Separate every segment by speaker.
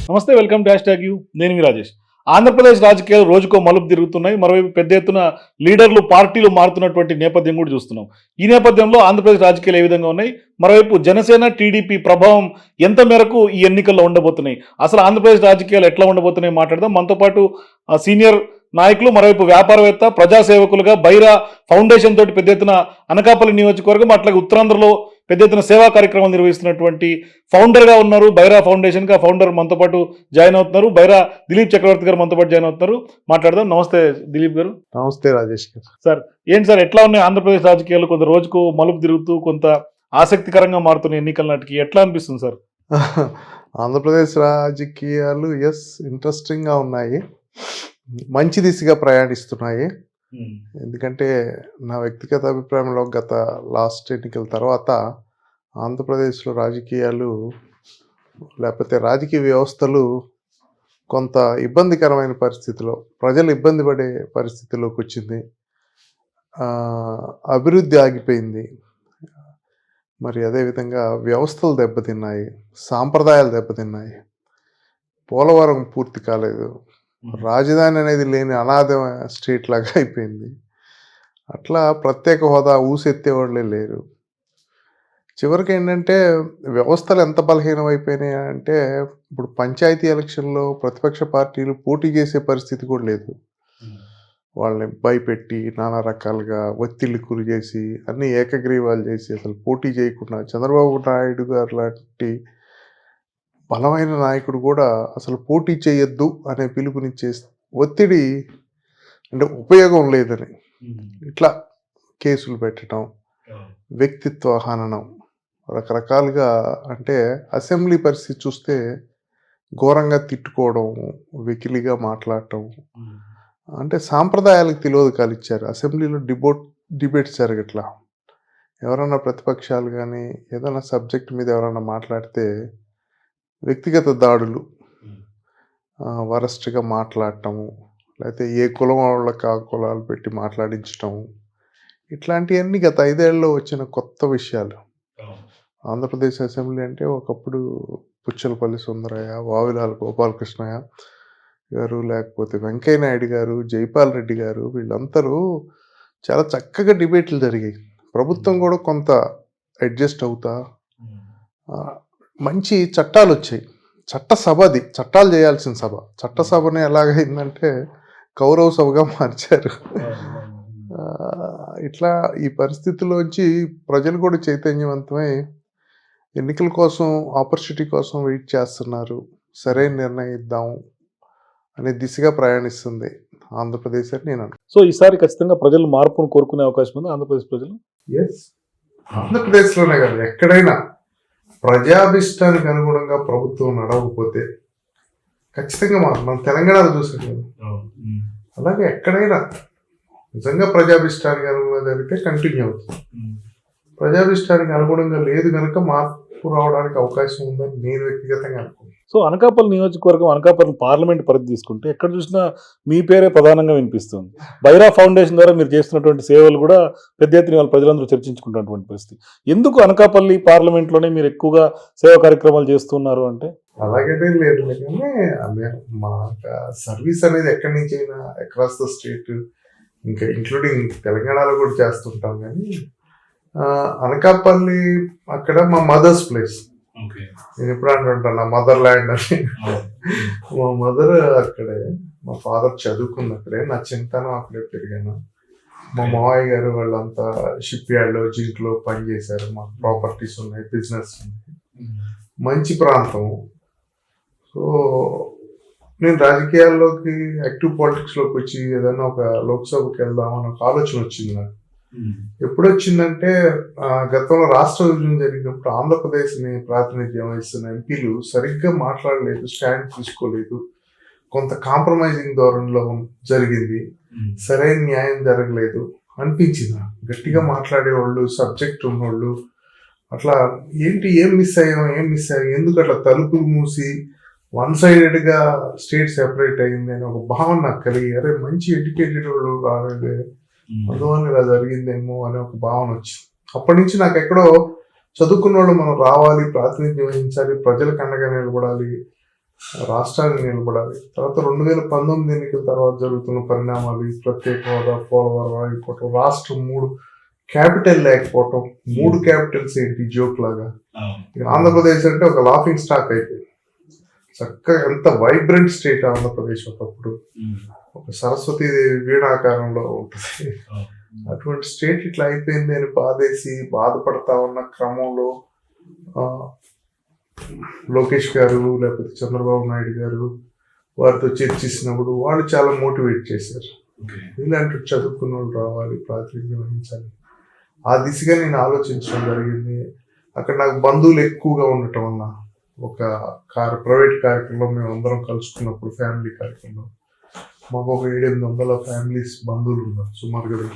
Speaker 1: నమస్తే, welcome to hash tag you. నేను మీ రాజేష్. ఆంధ్రప్రదేశ్ రాజకీయాలు రోజుకో మలుపు తిరుగుతున్నాయి. మరోవైపు పెద్ద ఎత్తున లీడర్లు, పార్టీలు మారుతున్నటువంటి నేపథ్యం కూడా చూస్తున్నాం. ఈ నేపథ్యంలో ఆంధ్రప్రదేశ్ రాజకీయాలు ఏ విధంగా ఉన్నాయి, మరోవైపు జనసేన, టీడీపీ ప్రభావం ఎంత మేరకు ఈ ఎన్నికల్లో ఉండబోతున్నాయి, అసలు ఆంధ్రప్రదేశ్ రాజకీయాలు ఎట్లా ఉండబోతున్నాయి మాట్లాడదాం. మనతో పాటు సీనియర్ నాయకులు, మరోవైపు వ్యాపారవేత్త, ప్రజాసేవకులుగా బైరా ఫౌండేషన్ తోటి పెద్ద ఎత్తున అనకాపల్లి నియోజకవర్గం, అట్లాగే ఉత్తరాంధ్రలో పెద్ద ఎత్తున సేవా కార్యక్రమాలు నిర్వహిస్తున్నటువంటి ఫౌండర్గా ఉన్నారు. బైరా ఫౌండేషన్గా ఫౌండర్ మనతో పాటు జాయిన్ అవుతున్నారు. బైరా దిలీప్ చక్రవర్తి గారు మనతో పాటు జాయిన్ అవుతున్నారు. మాట్లాడదాం. నమస్తే దిలీప్ గారు.
Speaker 2: నమస్తే రాజేష్ గారు.
Speaker 1: సార్, ఏంటి సార్, ఎట్లా ఉన్నాయి ఆంధ్రప్రదేశ్ రాజకీయాలు? కొంత రోజుకు మలుపు తిరుగుతూ కొంత ఆసక్తికరంగా మారుతున్న ఎన్నికల నాటికి ఎట్లా అనిపిస్తుంది సార్?
Speaker 2: ఆంధ్రప్రదేశ్ రాజకీయాలు ఇంట్రెస్టింగ్గా ఉన్నాయి, మంచి దిశగా ప్రయాణిస్తున్నాయి. ఎందుకంటే నా వ్యక్తిగత అభిప్రాయంలో గత లాస్ట్ ఎన్నికల తర్వాత ఆంధ్రప్రదేశ్లో రాజకీయాలు లేకపోతే రాజకీయ వ్యవస్థలు కొంత ఇబ్బందికరమైన పరిస్థితిలో, ప్రజలు ఇబ్బంది పడే పరిస్థితిలోకి వచ్చింది. అభివృద్ధి ఆగిపోయింది. మరి అదేవిధంగా వ్యవస్థలు దెబ్బతిన్నాయి, సాంప్రదాయాలు దెబ్బతిన్నాయి. పోలవరం పూర్తి కాలేదు, రాజధాని అనేది లేని అనాథ స్టేట్ లాగా అయిపోయింది. అట్లా ప్రత్యేక హోదా ఊసెత్తేవాళ్ళే లేరు. చివరికి ఏంటంటే వ్యవస్థలు ఎంత బలహీనం అయిపోయినాయి అంటే, ఇప్పుడు పంచాయతీ ఎలక్షన్లో ప్రతిపక్ష పార్టీలు పోటీ చేసే పరిస్థితి కూడా లేదు. వాళ్ళని భయపెట్టి నానా రకాలుగా ఒత్తిళ్ళు గురి చేసి అన్ని ఏకగ్రీవాలు చేసి అసలు పోటీ చేయకుండా, చంద్రబాబు నాయుడు గారు లాంటి బలమైన నాయకుడు కూడా అసలు పోటీ చేయొద్దు అనే పిలుపునిచ్చే ఒత్తిడి, అంటే ఉపయోగం లేదని ఇట్లా కేసులు పెట్టడం, వ్యక్తిత్వ హననం, రకరకాలుగా. అంటే అసెంబ్లీ పరిస్థితి చూస్తే ఘోరంగా తిట్టుకోవడం, వెకిలిగా మాట్లాడటం, అంటే సాంప్రదాయాలకు తిలోదకాలు ఇచ్చారు. అసెంబ్లీలో డిబేట్స్ జరగట్లా. ఎవరన్నా ప్రతిపక్షాలు కానీ ఏదైనా సబ్జెక్ట్ మీద ఎవరన్నా మాట్లాడితే వ్యక్తిగత దాడులు, వరస్ట్గా మాట్లాడటము, లేకపోతే ఏ కులం వాళ్ళకి ఆ కులాలు పెట్టి మాట్లాడించటము, ఇట్లాంటివన్నీ గత 5 ఏళ్ళలో వచ్చిన కొత్త విషయాలు. ఆంధ్రప్రదేశ్ అసెంబ్లీ అంటే ఒకప్పుడు పుచ్చలపల్లి సుందరయ్య, వావిలాల గోపాలకృష్ణయ్య గారు, లేకపోతే వెంకయ్య నాయుడు గారు, జైపాల్ రెడ్డి గారు, వీళ్ళందరూ చాలా చక్కగా డిబేట్లు జరిగాయి. ప్రభుత్వం కూడా కొంత అడ్జస్ట్ అవుతా మంచి చట్టాలు వచ్చాయి. చట్టసభ, అది చట్టాలు చేయాల్సిన సభ. చట్టసభని ఎలాగైందంటే కౌరవ సభగా మార్చారు. ఇట్లా ఈ పరిస్థితిలోంచి ప్రజలు కూడా చైతన్యవంతమై ఎన్నికల కోసం, ఆపర్చునిటీ కోసం వెయిట్ చేస్తున్నారు. సరైన నిర్ణయం ఇద్దాం అనే దిశగా ప్రయాణిస్తుంది ఆంధ్రప్రదేశ్ అని నేను అనుకుంటున్నాను.
Speaker 1: సో ఈసారి ఖచ్చితంగా ప్రజలు మార్పును కోరుకునే అవకాశం ఉంది ఆంధ్రప్రదేశ్ ప్రజలు.
Speaker 2: ఆంధ్రప్రదేశ్లోనే కాదు, ఎక్కడైనా ప్రజాభిష్టానికి అనుగుణంగా ప్రభుత్వం నడవకపోతే ఖచ్చితంగా మనం తెలంగాణలో చూసాం కదా, అలాగే ఎక్కడైనా నిజంగా ప్రజాభిష్టానికి అనుగుణంగా జరిగితే కంటిన్యూ అవుతుంది. ప్రజాభిష్టానికి అనుగుణంగా లేదు కనుక మార్పు రావడానికి అవకాశం ఉందని నేను వ్యక్తిగతంగా అనుకుంటున్నాను.
Speaker 1: సో అనకాపల్లి నియోజకవర్గం, అనకాపల్లి పార్లమెంట్ పరిధి తీసుకుంటే ఎక్కడ చూసినా మీ పేరే ప్రధానంగా వినిపిస్తుంది. బైరా ఫౌండేషన్ ద్వారా మీరు చేస్తున్నటువంటి సేవలు కూడా పెద్ద ఎత్తున వాళ్ళ ప్రజలందరూ చర్చించుకుంటున్నటువంటి పరిస్థితి. ఎందుకు అనకాపల్లి పార్లమెంట్లోనే మీరు ఎక్కువగా సేవా కార్యక్రమాలు చేస్తున్నారు అంటే?
Speaker 2: అలాగనే లేదు, కానీ మా సర్వీస్ అనేది ఎక్కడి నుంచి అయినా అక్రాస్ ద స్టేట్, ఇంకా ఇంక్లూడింగ్ తెలంగాణలో కూడా చేస్తుంటాం. కానీ అనకాపల్లి అక్కడ మా మదర్స్ ప్లేస్. నేను ఎప్పుడు అంటుంటాను నా మదర్ ల్యాండ్ అని. మా మదర్ అక్కడే, మా ఫాదర్ చదువుకుంది అక్కడే, నా చింతనం అక్కడే పెరిగాను. మా మావయ్య గారు వాళ్ళంతా షిప్ యార్డ్లో, జింక్లో పనిచేశారు. మాకు ప్రాపర్టీస్ ఉన్నాయి, బిజినెస్ ఉంది, మంచి ప్రాంతం. సో నేను రాజకీయాల్లోకి, యాక్టివ్ పాలిటిక్స్లోకి వచ్చి ఏదైనా ఒక లోక్సభకి వెళ్దామని ఒక ఆలోచన వచ్చింది నాకు. ఎప్పుడు వచ్చిందంటే, గతంలో రాష్ట్ర విభజన జరిగినప్పుడు ఆంధ్రప్రదేశ్ని ప్రాతినిధ్యం వహిస్తున్న ఎంపీలు సరిగ్గా మాట్లాడలేదు, స్టాండ్ తీసుకోలేదు, కొంత కాంప్రమైజింగ్ ధోరణిలో జరిగింది, సరైన న్యాయం జరగలేదు అనిపించింది. గట్టిగా మాట్లాడేవాళ్ళు, సబ్జెక్ట్ ఉన్నోళ్ళు, అట్లా ఏం మిస్ అయ్యాం, ఎందుకు అట్లా తలుపులు మూసి వన్ సైడెడ్గా స్టేట్ సెపరేట్ అయింది అని ఒక భావన నాకు కలిగి, అరే మంచి ఎడ్యుకేటెడ్ వాళ్ళు రాలేదు, అందువల్ల ఇలా జరిగిందేమో అనే ఒక భావన వచ్చింది. అప్పటి నుంచి నాకు ఎక్కడో చదువుకున్న వాళ్ళు మనం రావాలి, ప్రాతినిధ్యం వహించాలి, ప్రజలకు అండగా నిలబడాలి, రాష్ట్రానికి నిలబడాలి. తర్వాత 2019 ఎన్నికల తర్వాత జరుగుతున్న పరిణామాలు, ఈ ప్రత్యేక హోదా, పోలవరం అయిపోవటం, రాష్ట్రం 3 క్యాపిటల్ లేకపోవటం, 3 క్యాపిటల్స్ ఏంటి జోక్ లాగా. ఇక ఆంధ్రప్రదేశ్ అంటే ఒక లాఫింగ్ స్టాక్ అయిపోయింది. చక్కగా ఎంత వైబ్రెంట్ స్టేట్ ఆంధ్రప్రదేశ్ ఒకప్పుడు, ఒక సరస్వతీదేవి వీణాకారంలో ఉంటుంది. అటువంటి స్టేట్ ఇట్లా అయిపోయింది అని బాధపడతా ఉన్న క్రమంలో లోకేష్ గారు లేకపోతే చంద్రబాబు నాయుడు గారు వారితో చర్చిస్తున్నప్పుడు వాళ్ళు చాలా మోటివేట్ చేశారు. ఇలాంటి చదువుకున్న వాళ్ళు రావాలి, ప్రాతినిధ్యం వహించాలి. ఆ దిశగా నేను ఆలోచించడం జరిగింది. అక్కడ నాకు బంధువులు ఎక్కువగా ఉండటం వల్ల ఒక ప్రైవేట్ కార్యక్రమంలో మేము అందరం కలుసుకున్నప్పుడు, ఫ్యామిలీ కార్యక్రమంలో మాకు ఒక 700-800 ఫ్యామిలీస్ బంధువులు ఉన్నారు సుమారుగా.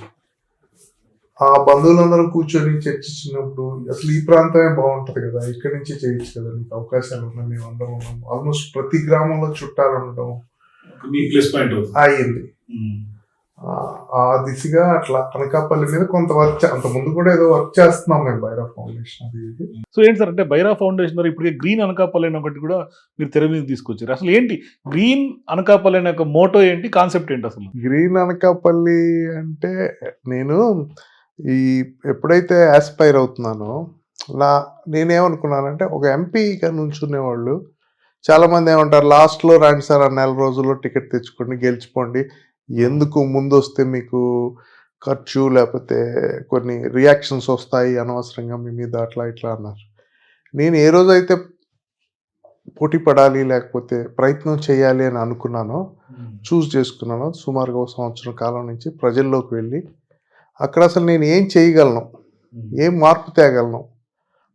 Speaker 2: ఆ బంధువులందరం కూర్చొని చర్చించినప్పుడు అసలు ఈ ప్రాంతమే బాగుంటది కదా, ఇక్కడి నుంచి చేయొచ్చు కదా, నీకు అవకాశాలు ఉన్నాయి, మేము అందరం ఉన్నాము. ఆల్మోస్ట్ ప్రతి గ్రామంలో చుట్టాలు ఉండటం అయ్యింది. ఆ దిశగా అట్లా అనకాపల్లి మీద కొంత వర్క్, అంత ముందు కూడా ఏదో వర్క్ చేస్తున్నాం మేము బైరా ఫౌండేషన్ అది ఇది.
Speaker 1: సో ఏంటి సార్, అంటే బైరా ఫౌండేషన్ ద్వారా ఇప్పటికే గ్రీన్ అనకాపల్లి అని ఒకటి కూడా మీరు తెర మీద తీసుకొచ్చారు. అసలు ఏంటి గ్రీన్ అనకాపల్లి అనే ఒక మోటో ఏంటి, కాన్సెప్ట్ ఏంటి అసలు?
Speaker 2: గ్రీన్ అనకాపల్లి అంటే నేను ఎప్పుడైతే ఆస్పైర్ అవుతున్నానో నేనేమనుకున్నానంటే, ఒక ఎంపీగా నుంచునేవాళ్ళు చాలామంది ఏమంటారు, లాస్ట్లో రండి సార్, 4 రోజుల్లో టికెట్ తెచ్చుకోండి, గెలిచిపోండి, ఎందుకు ముందు వస్తే మీకు ఖర్చు లేకపోతే కొన్ని రియాక్షన్స్ వస్తాయి అనవసరంగా మీ మీద, అట్లా ఇట్లా అన్నారు. నేను ఏ రోజైతే పోటీ పడాలి లేకపోతే ప్రయత్నం చేయాలి అని అనుకున్నానో, చూస్ చేసుకున్నానో, సుమారుగా 1 సంవత్సరం కాలం నుంచి ప్రజల్లోకి వెళ్ళి అక్కడ అసలు నేను ఏం చేయగలను, ఏం మార్పు తేగలను,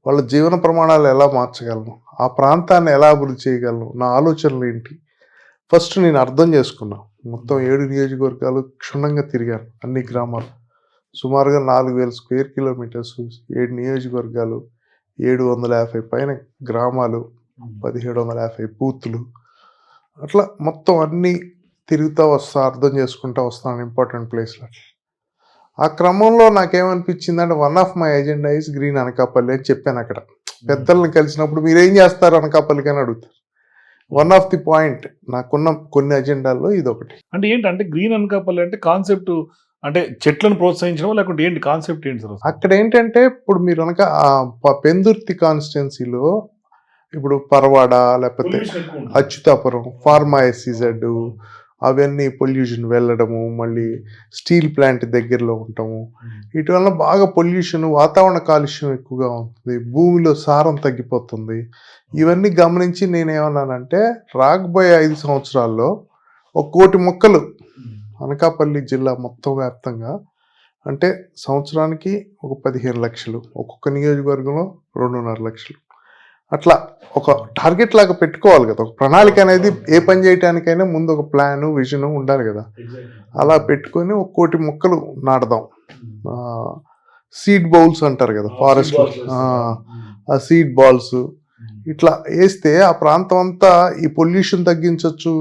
Speaker 2: వాళ్ళ జీవన ప్రమాణాలు ఎలా మార్చగలను, ఆ ప్రాంతాన్ని ఎలా అభివృద్ధి చేయగలను, నా ఆలోచనలు ఏంటి, ఫస్ట్ నేను అర్థం చేసుకున్నా. మొత్తం 7 నియోజకవర్గాలు క్షుణ్ణంగా తిరిగాను, అన్ని గ్రామాలు, సుమారుగా 4000 స్క్వేర్ కిలోమీటర్స్, 7 నియోజకవర్గాలు, 750 పైన గ్రామాలు, 1750 బూతులు, అట్లా మొత్తం అన్నీ తిరుగుతూ వస్తా, అర్థం చేసుకుంటూ వస్తాను ఇంపార్టెంట్ ప్లేస్లో. ఆ క్రమంలో నాకేమనిపించిందంటే, one of my agenda is green Anakapalli అని చెప్పాను. అక్కడ పెద్దల్ని కలిసినప్పుడు మీరు ఏం చేస్తారు అనకాపల్లికి అని అడుగుతారు. వన్ ఆఫ్ ది పాయింట్ నాకున్న కొన్ని అజెండాల్లో ఇది ఒకటి.
Speaker 1: అంటే ఏంటంటే గ్రీన్ అనకాపల్లి అంటే కాన్సెప్ట్ అంటే చెట్లను ప్రోత్సహించడం, లేకుంటే ఏంటి కాన్సెప్ట్ ఏంటి సార్?
Speaker 2: అక్కడ ఏంటంటే, ఇప్పుడు మీరు కనుక పెందుర్తి కాన్స్టిట్యున్సీలో ఇప్పుడు పరవాడ లేకపోతే అచ్యుతాపురం, ఫార్మా ఎస్సీజెడ్ అవన్నీ పొల్యూషన్ వెళ్ళడము, మళ్ళీ స్టీల్ ప్లాంట్ దగ్గరలో ఉండటము, వీటి వల్ల బాగా పొల్యూషన్, వాతావరణ కాలుష్యం ఎక్కువగా ఉంటుంది, భూమిలో సారం తగ్గిపోతుంది. ఇవన్నీ గమనించి నేనేమన్నానంటే, రాబోయే 5 సంవత్సరాల్లో 1 కోటి మొక్కలు అనకాపల్లి జిల్లా మొత్తం వ్యాప్తంగా, అంటే సంవత్సరానికి ఒక 15 లక్షలు, ఒక్కొక్క నియోజకవర్గంలో 2.5 లక్షలు, అట్లా ఒక టార్గెట్ లాగా పెట్టుకోవాలి కదా. ఒక ప్రణాళిక అనేది ఏ పని చేయడానికైనా ముందు ఒక ప్లాన్, విజన్ ఉండాలి కదా. అలా పెట్టుకొని 1 కోటి మొక్కలు నాటుదాం. సీడ్ బౌల్స్ అంటారు కదా ఫారెస్ట్, ఆ సీడ్ బాల్స్ ఇట్లా వేస్తే ఆ ప్రాంతం అంతా ఈ పొల్యూషన్ తగ్గించవచ్చు,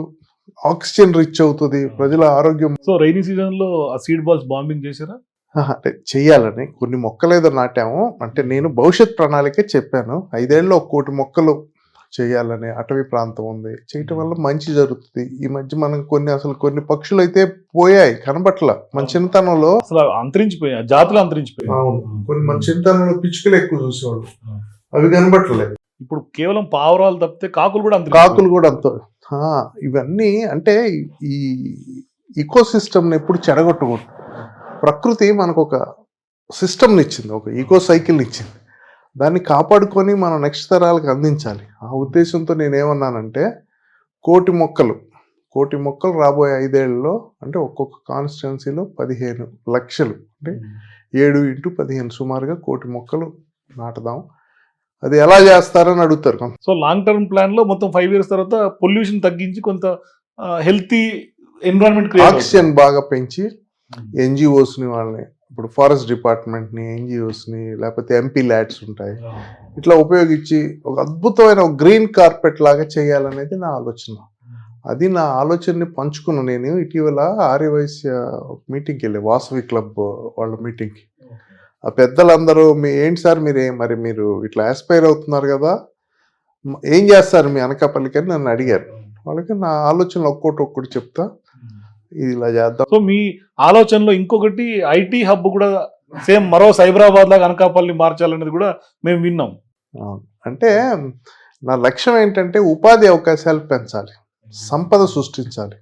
Speaker 2: ఆక్సిజన్ రిచ్ అవుతుంది, ప్రజల ఆరోగ్యం.
Speaker 1: సో రైనీ సీజన్ లో ఆ సీడ్ బాల్స్ బాంబింగ్ చేశారా?
Speaker 2: అంటే చెయ్యాలని కొన్ని మొక్కలేదో నాటాము. అంటే నేను భవిష్యత్ ప్రణాళిక చెప్పాను, 5 ఏళ్ళలో 1 కోటి మొక్కలు చేయాలని. అటవీ ప్రాంతం ఉంది, చేయటం వల్ల మంచి జరుగుతుంది. ఈ మధ్య మనం కొన్ని పక్షులు అయితే పోయాయి, కనబట్ల. మన చిన్నతనంలో
Speaker 1: అసలు అంతరించిపోయాయి, జాతులు అంతరించిపోయాయి.
Speaker 2: అవును, కొన్ని మన చిన్నతనంలో పిచ్చుకలు ఎక్కువ చూసేవాళ్ళు, అవి కనబట్టలేదు.
Speaker 1: ఇప్పుడు కేవలం పావురాలు తప్పితే కాకులు కూడా
Speaker 2: అంత. ఇవన్నీ అంటే ఈ ఈకో సిస్టమ్ని ఎప్పుడు చెడగొట్టకూడదు. ప్రకృతి మనకు ఒక సిస్టమ్ని ఇచ్చింది, ఒక ఈకో సైకిల్ని ఇచ్చింది, దాన్ని కాపాడుకొని మనం నెక్స్ట్ తరాలకు అందించాలి. ఆ ఉద్దేశంతో నేనేమన్నానంటే, 1 కోటి మొక్కలు రాబోయే 5 ఏళ్లలో, అంటే ఒక్కొక్క కాన్స్టిట్యున్సీలో 15 లక్షలు, అంటే 7 × 15 సుమారుగా 1 కోటి మొక్కలు నాటుదాం. అది ఎలా చేస్తారని అడుగుతారు.
Speaker 1: సో లాంగ్ టర్మ్ ప్లాన్ లో మొత్తం 5 years తర్వాత పొల్యూషన్ తగ్గించి కొంత హెల్తీ ఎన్విరాన్మెంట్,
Speaker 2: ఆక్సిజన్ బాగా పెంచి ఎన్జిఓస్ని, వాళ్ళని, ఇప్పుడు ఫారెస్ట్ డిపార్ట్మెంట్ని, ఎన్జిఓస్ని, లేకపోతే ఎంపీ ల్యాడ్స్ ఉంటాయి, ఇట్లా ఉపయోగించి ఒక అద్భుతమైన ఒక గ్రీన్ కార్పెట్ లాగా చేయాలనేది నా ఆలోచన. అది నా ఆలోచనని పంచుకున్నా. నేను ఇటీవల ఆర్యవైశ్య మీటింగ్కి వెళ్ళి, వాసవి క్లబ్ వాళ్ళ మీటింగ్కి, ఆ పెద్దలందరూ ఏంటి సార్ మీరు ఇట్లా ఆస్పైర్ అవుతున్నారు కదా, ఏం చేస్తారు మీ అనకాపల్లికి అని నన్ను అడిగారు. వాళ్ళకి నా ఆలోచనలు ఒక్కొక్కటి చెప్తా, ఇది ఇలా చేద్దాం.
Speaker 1: సో మీ ఆలోచనలో ఇంకొకటి ఐటీ హబ్ కూడా సేమ్ మరో సైబరాబాద్ లాగా అనకాపల్లి మార్చాలనేది కూడా మేము విన్నాం.
Speaker 2: అవును. అంటే నా లక్ష్యం ఏంటంటే ఉపాధి అవకాశాలు పెంచాలి, సంపద సృష్టించాలి,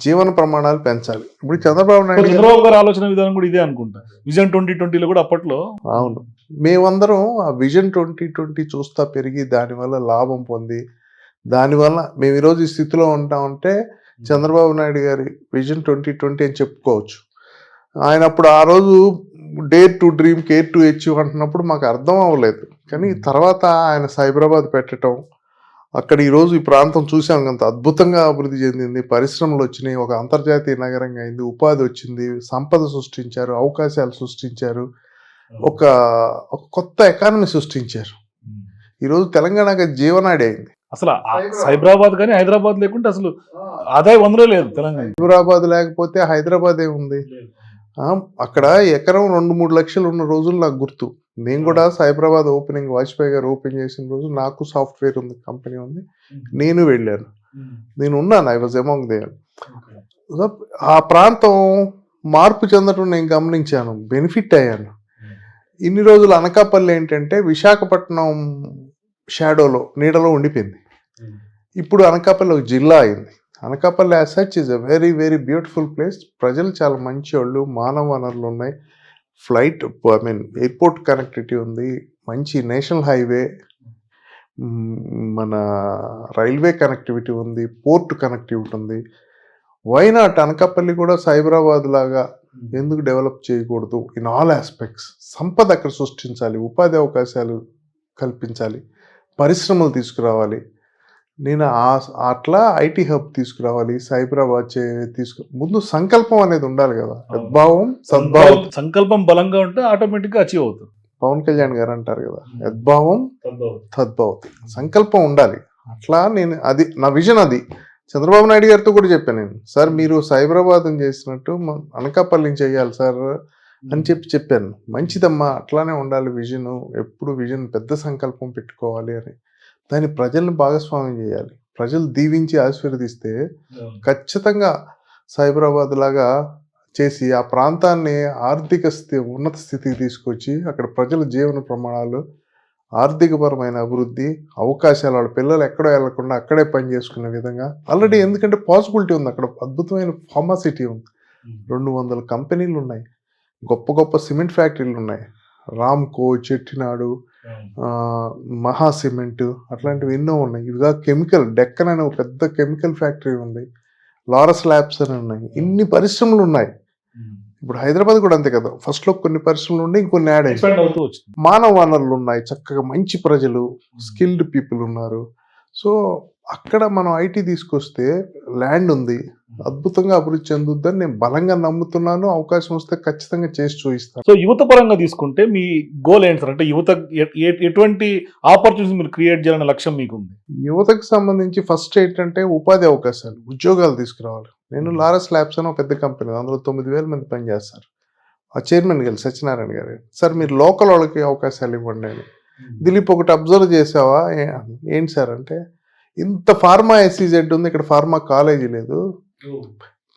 Speaker 2: జీవన ప్రమాణాలు పెంచాలి. ఇప్పుడు చంద్రబాబు నాయుడు
Speaker 1: చంద్రబాబు గారి ఆలోచన విధానం కూడా ఇదే అనుకుంటా. విజన్ 2020లో కూడా అప్పట్లో
Speaker 2: అవును, మేమందరం ఆ విజన్ 2020 చూస్తా పెరిగి దానివల్ల లాభం పొంది, దానివల్ల మేము ఈరోజు ఈ స్థితిలో ఉంటామంటే చంద్రబాబు నాయుడు గారి విజన్ 2020 అని చెప్పుకోవచ్చు. ఆయన అప్పుడు ఆ రోజు dare to dream, care to achieve అంటున్నప్పుడు మాకు అర్థం అవ్వలేదు. కానీ తర్వాత ఆయన సైబరాబాద్ పెట్టడం, అక్కడ ఈరోజు ఈ ప్రాంతం చూసాం, అంత అద్భుతంగా అభివృద్ధి చెందింది, పరిశ్రమలు వచ్చినాయి, ఒక అంతర్జాతీయ నగరంగా అయింది, ఉపాధి వచ్చింది, సంపద సృష్టించారు, అవకాశాలు సృష్టించారు, ఒక కొత్త ఎకానమీ సృష్టించారు. ఈరోజు తెలంగాణకి జీవనాడి అయింది.
Speaker 1: అసలు సైబరాబాద్ కానీ హైదరాబాద్ లేకుంటే అసలు ఆదాయం వందలో లేదు తెలంగాణ.
Speaker 2: సైబరాబాద్ లేకపోతే హైదరాబాద్ ఏముంది? అక్కడ ఎకరం 2-3 లక్షలు ఉన్న రోజులు నాకు గుర్తు. నేను కూడా సైబరాబాద్ ఓపెనింగ్, వాజ్పేయి గారు ఓపెన్ చేసిన రోజు నాకు సాఫ్ట్వేర్ ఉంది, కంపెనీ ఉంది, నేను వెళ్ళాను, నేను ఉన్నాను, ఐ వాజ్ అమాంగ్ దేర్. ఆ ప్రాంతం మార్పు చెందడం నేను గమనించాను, బెనిఫిట్ అయ్యాను. ఇన్ని రోజులు అనకాపల్లి ఏంటంటే విశాఖపట్నం షాడోలో, నీడలో ఉండిపోయింది. ఇప్పుడు అనకాపల్లి ఒక జిల్లా అయింది. Anakapalli as such is a very very beautiful place. ప్రజలు చాలా మంచి వాళ్ళు, మానవ వనరులు ఉన్నాయి, ఫ్లైట్ ఎయిర్పోర్ట్ కనెక్టివిటీ ఉంది, మంచి నేషనల్ హైవే, మన రైల్వే కనెక్టివిటీ ఉంది, పోర్ట్ కనెక్టివిటీ ఉంది. వై నాట్ అనకాపల్లి కూడా సైబరాబాద్ లాగా ఎందుకు డెవలప్ చేయకూడదు? ఇన్ ఆల్ ఆస్పెక్ట్స్ సంపద అక్కడ సృష్టించాలి, ఉపాధి అవకాశాలు కల్పించాలి, పరిశ్రమలు తీసుకురావాలి. నేను అట్లా ఐటీ హబ్ తీసుకురావాలి, సైబరాబాద్ ముందు సంకల్పం అనేది ఉండాలి కదా, యద్భావం సద్భావం.
Speaker 1: సంకల్పం బలంగా ఉంటే ఆటోమేటిక్ గా అచీవ్ అవుతుంది.
Speaker 2: పవన్ కళ్యాణ్ గారు అంటారు కదా, యద్భావం తద్భావతి, సంకల్పం ఉండాలి. అట్లా నేను అది నా విజన్. అది చంద్రబాబు నాయుడు గారితో కూడా చెప్పాను నేను, సార్ మీరు సైబరాబాద్ చేసినట్టు అనకాపల్లిని చేయాలి సార్ అని చెప్పాను. మంచిదమ్మా, అట్లానే ఉండాలి విజన్, ఎప్పుడు విజన్ పెద్ద సంకల్పం పెట్టుకోవాలి అని. దాన్ని ప్రజల్ని భాగస్వామ్యం చేయాలి, ప్రజలు దీవించి ఆశీర్వదిస్తే ఖచ్చితంగా సైబరాబాద్ లాగా చేసి ఆ ప్రాంతాన్ని ఆర్థిక ఉన్నత స్థితికి తీసుకొచ్చి అక్కడ ప్రజల జీవన ప్రమాణాలు, ఆర్థికపరమైన అభివృద్ధి, అవకాశాలు, వాళ్ళ పిల్లలు ఎక్కడో వెళ్లకుండా అక్కడే పని చేసుకునే విధంగా ఆల్రెడీ, ఎందుకంటే పాసిబిలిటీ ఉంది అక్కడ, అద్భుతమైన ఫార్మాసిటీ ఉంది, 200 కంపెనీలు ఉన్నాయి, గొప్ప గొప్ప సిమెంట్ ఫ్యాక్టరీలు ఉన్నాయి, రామ్కో, చెట్టినాడు, మహా సిమెంట్, అట్లాంటివి ఎన్నో ఉన్నాయి. ఇవిగా కెమికల్, డెక్కన్ అనే ఒక పెద్ద కెమికల్ ఫ్యాక్టరీ ఉంది, లారస్ ల్యాబ్స్ అని ఉన్నాయి, ఇన్ని పరిశ్రమలు ఉన్నాయి. ఇప్పుడు హైదరాబాద్ కూడా అంతే కదా, ఫస్ట్ లో కొన్ని పరిశ్రమలు ఉండి ఇంకొన్ని యాడ్ అయ్యి, మానవ వనరులు ఉన్నాయి, చక్కగా మంచి ప్రజలు, స్కిల్డ్ పీపుల్ ఉన్నారు. సో అక్కడ మనం ఐటీ తీసుకొస్తే ల్యాండ్ ఉంది, అద్భుతంగా అభివృద్ధి చెందుద్దని నేను బలంగా నమ్ముతున్నాను. అవకాశం వస్తే ఖచ్చితంగా చేసి చూపిస్తాను.
Speaker 1: సో యువత పరంగా తీసుకుంటే మీ గోల్ ఏంటి సార్? అంటే యువత ఎటువంటి ఆపర్చునిటీస్ మీరు క్రియేట్ చేయాలనే లక్ష్యం మీకు ఉంది?
Speaker 2: యువతకు సంబంధించి ఫస్ట్ ఏంటంటే ఉపాధి అవకాశాలు, ఉద్యోగాలు తీసుకురావాలి. నేను లారస్ ల్యాబ్స్ అని ఒక పెద్ద కంపెనీ, అందులో 9,000 మంది పనిచేస్తారు. ఆ చైర్మన్ గారు సత్యనారాయణ గారు, సార్ మీరు లోకల్ వాళ్ళకి అవకాశాలు ఇవ్వండి అని. దిలీప్ ఒకటి అబ్జర్వ్ చేసావా? ఏంటి సార్ అంటే, ఇంత ఫార్మా ఎస్సీజెడ్ ఉంది, ఇక్కడ ఫార్మా కాలేజీ లేదు,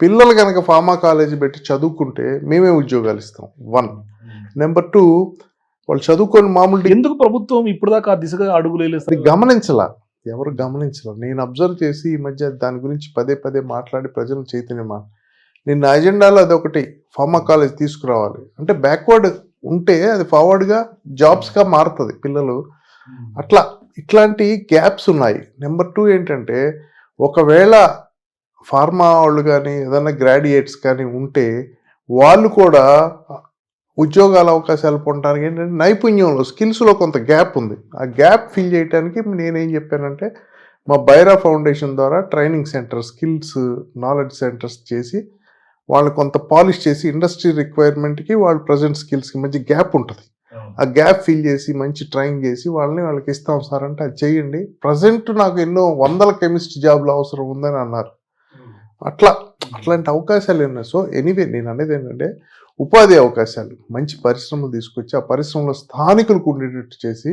Speaker 2: పిల్లలు కనుక ఫార్మా కాలేజీ పెట్టి చదువుకుంటే మేమే ఉద్యోగాలు ఇస్తాం. 1. నెంబర్ 2, వాళ్ళు చదువుకొని మామూలు
Speaker 1: ఎందుకు ప్రభుత్వం ఇప్పుడు దాకా ఆ దిశగా అడుగులు వేయలేదు?
Speaker 2: గమనించలా, ఎవరు గమనించలా. నేను అబ్జర్వ్ చేసి ఈ మధ్య దాని గురించి పదే పదే మాట్లాడి ప్రజలు చైతన్యమా, నేను నా అజెండాలో అదొకటి, ఫార్మా కాలేజ్ తీసుకురావాలి. అంటే బ్యాక్వర్డ్ ఉంటే అది ఫార్వర్డ్గా జాబ్స్గా మారుతుంది పిల్లలు. అట్లా ఇట్లాంటి గ్యాప్స్ ఉన్నాయి. నెంబర్ 2 ఏంటంటే, ఒకవేళ ఫార్మా వాళ్ళు కానీ ఏదైనా గ్రాడ్యుయేట్స్ కానీ ఉంటే వాళ్ళు కూడా ఉద్యోగాల అవకాశాలు పొందడానికి ఏంటంటే నైపుణ్యంలో, స్కిల్స్లో కొంత గ్యాప్ ఉంది. ఆ గ్యాప్ ఫిల్ చేయడానికి నేనేం చెప్పానంటే, మా బైరా ఫౌండేషన్ ద్వారా training centre, skills knowledge centres చేసి వాళ్ళు కొంత పాలిష్ చేసి ఇండస్ట్రీ రిక్వైర్మెంట్కి వాళ్ళు ప్రజెంట్ స్కిల్స్కి మధ్య గ్యాప్ ఉంటుంది. ఆ గ్యాప్ ఫిల్ చేసి మంచి ట్రైనింగ్ చేసి వాళ్ళకి ఇస్తాం సార్ అంటే, అది చేయండి. ప్రజెంట్ నాకు ఎన్నో 100 కెమిస్ట్రీ జాబ్లు అవసరం ఉందని అన్నారు. అట్లాంటి అవకాశాలు ఉన్నాయి. సో ఎనీవే నేను అనేది ఏంటంటే, ఉపాధి అవకాశాలు, మంచి పరిశ్రమలు తీసుకొచ్చి ఆ పరిశ్రమలో స్థానికులకు ఉండేటట్టు చేసి,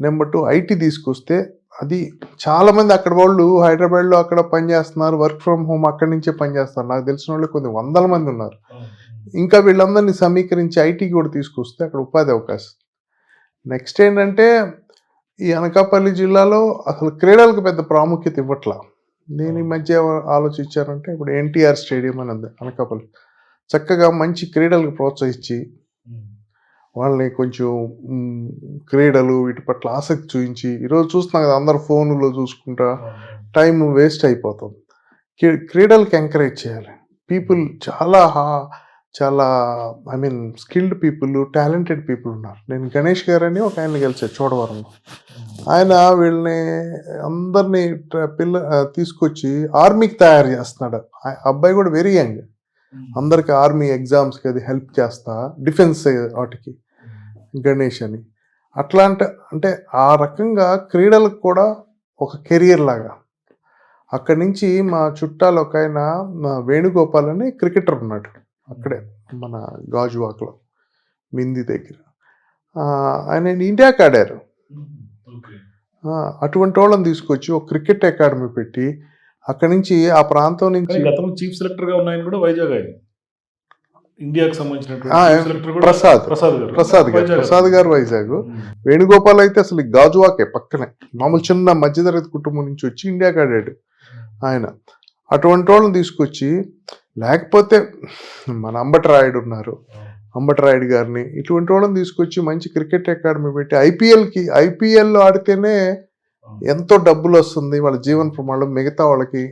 Speaker 2: నెంబర్ 2 ఐటీ తీసుకొస్తే అది చాలా మంది అక్కడ వాళ్ళు హైదరాబాద్లో అక్కడ పనిచేస్తున్నారు, వర్క్ ఫ్రమ్ హోమ్ అక్కడి నుంచే పనిచేస్తారు. నాకు తెలిసిన వాళ్ళు కొన్ని వందల మంది ఉన్నారు. ఇంకా వీళ్ళందరినీ సమీకరించి ఐటీకి కూడా తీసుకొస్తే అక్కడ ఉపాధి అవకాశం. నెక్స్ట్ ఏంటంటే ఈ అనకాపల్లి జిల్లాలో అసలు క్రీడలకు పెద్ద ప్రాముఖ్యత ఇవ్వట్లా. నేను ఈ మధ్య ఆలోచించానంటే ఇప్పుడు ఎన్టీఆర్ స్టేడియం అని ఉంది అనకాపల్లి, చక్కగా మంచి క్రీడలకు ప్రోత్సహించి వాళ్ళని కొంచెం క్రీడలు వీటి పట్ల ఆసక్తి చూపించి, ఈరోజు చూస్తున్నాం కదా అందరు ఫోన్లో చూసుకుంటా టైం వేస్ట్ అయిపోతుంది. క్రీడలకు ఎంకరేజ్ చేయాలి. పీపుల్ చాలా I mean skilled people, talented people ఉన్నారు. నేను గణేష్ గారని ఒక ఆయన కలిసాను చోడవరంలో. ఆయన వీళ్ళని అందరినీ తీసుకొచ్చి ఆర్మీకి తయారు చేస్తున్నాడు. అబ్బాయి కూడా వెరీ యంగ్, అందరికి ఆర్మీ ఎగ్జామ్స్కి అది హెల్ప్ చేస్తా, డిఫెన్స్ వాటికి గణేష్ అని. అంటే ఆ రకంగా క్రీడలకు కూడా ఒక కెరియర్ లాగా. అక్కడి నుంచి మా చుట్టాలు ఒక ఆయన వేణుగోపాల్ అని క్రికెటర్ ఉన్నాడు అక్కడే మన గాజువాక్లో మింది దగ్గర. ఆయన ఇండియాకి ఆడారు. అటువంటి వాళ్ళని తీసుకొచ్చి ఒక క్రికెట్ అకాడమీ పెట్టి అక్కడి నుంచి ఆ ప్రాంతం నుంచి
Speaker 1: చీఫ్ సెలెక్టర్ గా ఉన్నాయని కూడా వైజాగ్ ఆయన ఇండియాకి సంబంధించిన
Speaker 2: ప్రసాద్ గారు వైజాగ్. వేణుగోపాల్ అయితే అసలు గాజువాకే పక్కనే మామూలు చిన్న మధ్యతరగతి కుటుంబం నుంచి వచ్చి ఇండియాకి ఆడాడు ఆయన. అటువంటి వాళ్ళని తీసుకొచ్చి, లేకపోతే మన అంబటరాయుడు ఉన్నారు, అంబటరాయుడు గారిని, ఇటువంటి వాళ్ళని తీసుకొచ్చి మంచి క్రికెట్ అకాడమీ పెట్టి ఐపీఎల్లో ఆడితేనే ఎంతో డబ్బులు వస్తుంది, వాళ్ళ జీవన ప్రమాణం మిగతా వాళ్ళకి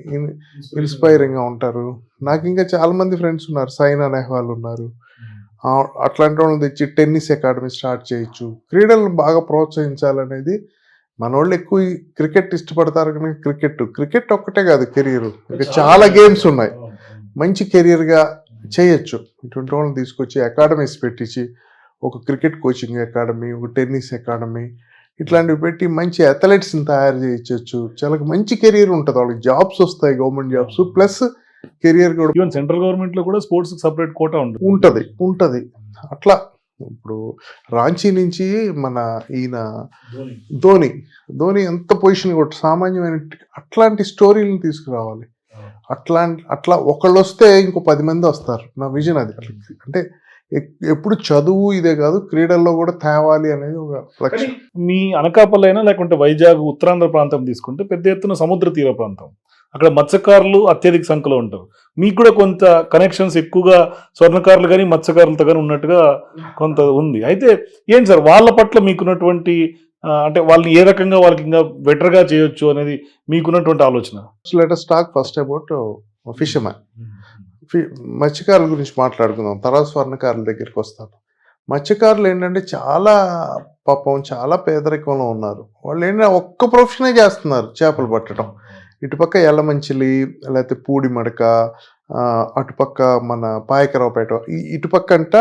Speaker 2: ఇన్స్పైరింగ్గా ఉంటారు. నాకు ఇంకా చాలా మంది ఫ్రెండ్స్ ఉన్నారు, సైనా నెహ్వాల్ ఉన్నారు. అట్లాంటి వాళ్ళని తెచ్చి టెన్నిస్ అకాడమీ స్టార్ట్ చేయొచ్చు. క్రీడలను బాగా ప్రోత్సహించాలనేది. మన వాళ్ళు ఎక్కువ క్రికెట్ ఇష్టపడతారు కనుక క్రికెట్ ఒక్కటే కాదు కెరీర్, ఇంకా చాలా గేమ్స్ ఉన్నాయి, మంచి కెరీర్గా చేయొచ్చు. ఇటువంటి వాళ్ళని తీసుకొచ్చి అకాడమీస్ పెట్టించి, ఒక క్రికెట్ కోచింగ్ అకాడమీ, ఒక టెన్నిస్ అకాడమీ, ఇట్లాంటివి పెట్టి మంచి అథ్లెట్స్ని తయారు చేయొచ్చు. చాలా మంచి కెరీర్ ఉంటుంది, వాళ్ళకి జాబ్స్ వస్తాయి, గవర్నమెంట్ జాబ్స్ ప్లస్ కెరియర్ కూడా.
Speaker 1: ఈవెన్ సెంట్రల్ గవర్నమెంట్ లో కూడా స్పోర్ట్స్ సపరేట్ కోటా
Speaker 2: ఉంటుంది. అట్లా ఇప్పుడు రాంచీ నుంచి మన ఈయన ధోని ఎంత పొజిషన్ కొట్టు సామాన్యమైన, అట్లాంటి స్టోరీలను తీసుకురావాలి. అట్లా ఒకళ్ళు వస్తే ఇంకో 10 మంది వస్తారు. నా విజన్ అది. అంటే ఎప్పుడు చదువు ఇదే కాదు, క్రీడల్లో కూడా తేవాలి అనేది ఒక లక్ష్యం.
Speaker 1: మీ అనకాపల్లి అయినా లేకుంటే వైజాగ్ ఉత్తరాంధ్ర ప్రాంతం తీసుకుంటే పెద్ద ఎత్తున సముద్ర తీర ప్రాంతం, అక్కడ మత్స్యకారులు అత్యధిక సంఖ్యలో ఉంటారు. మీకు కూడా కొంత కనెక్షన్స్ ఎక్కువగా స్వర్ణకారులు కానీ మత్స్యకారులతో కానీ ఉన్నట్టుగా కొంత ఉంది. అయితే ఏంటి సార్ వాళ్ళ పట్ల మీకున్నటువంటి, అంటే వాళ్ళని ఏ రకంగా వాళ్ళకి ఇంకా బెటర్గా చేయొచ్చు అనేది మీకున్నటువంటి ఆలోచన?
Speaker 2: Let us talk first about fishermen. మత్స్యకారుల గురించి మాట్లాడుకుందాం, తర్వాత స్వర్ణకారుల దగ్గరికి వస్తాను. మత్స్యకారులు ఏంటంటే చాలా పేదరికంలో ఉన్నారు. వాళ్ళు ఏంటంటే ఒక్క ప్రొఫెషనే చేస్తున్నారు, చేపలు పట్టడం. ఇటుపక్క ఎల్లమంచిలి, లేకపోతే పూడి మడక, అటుపక్క మన పాయకరావుపేట, ఇటుపక్క అంట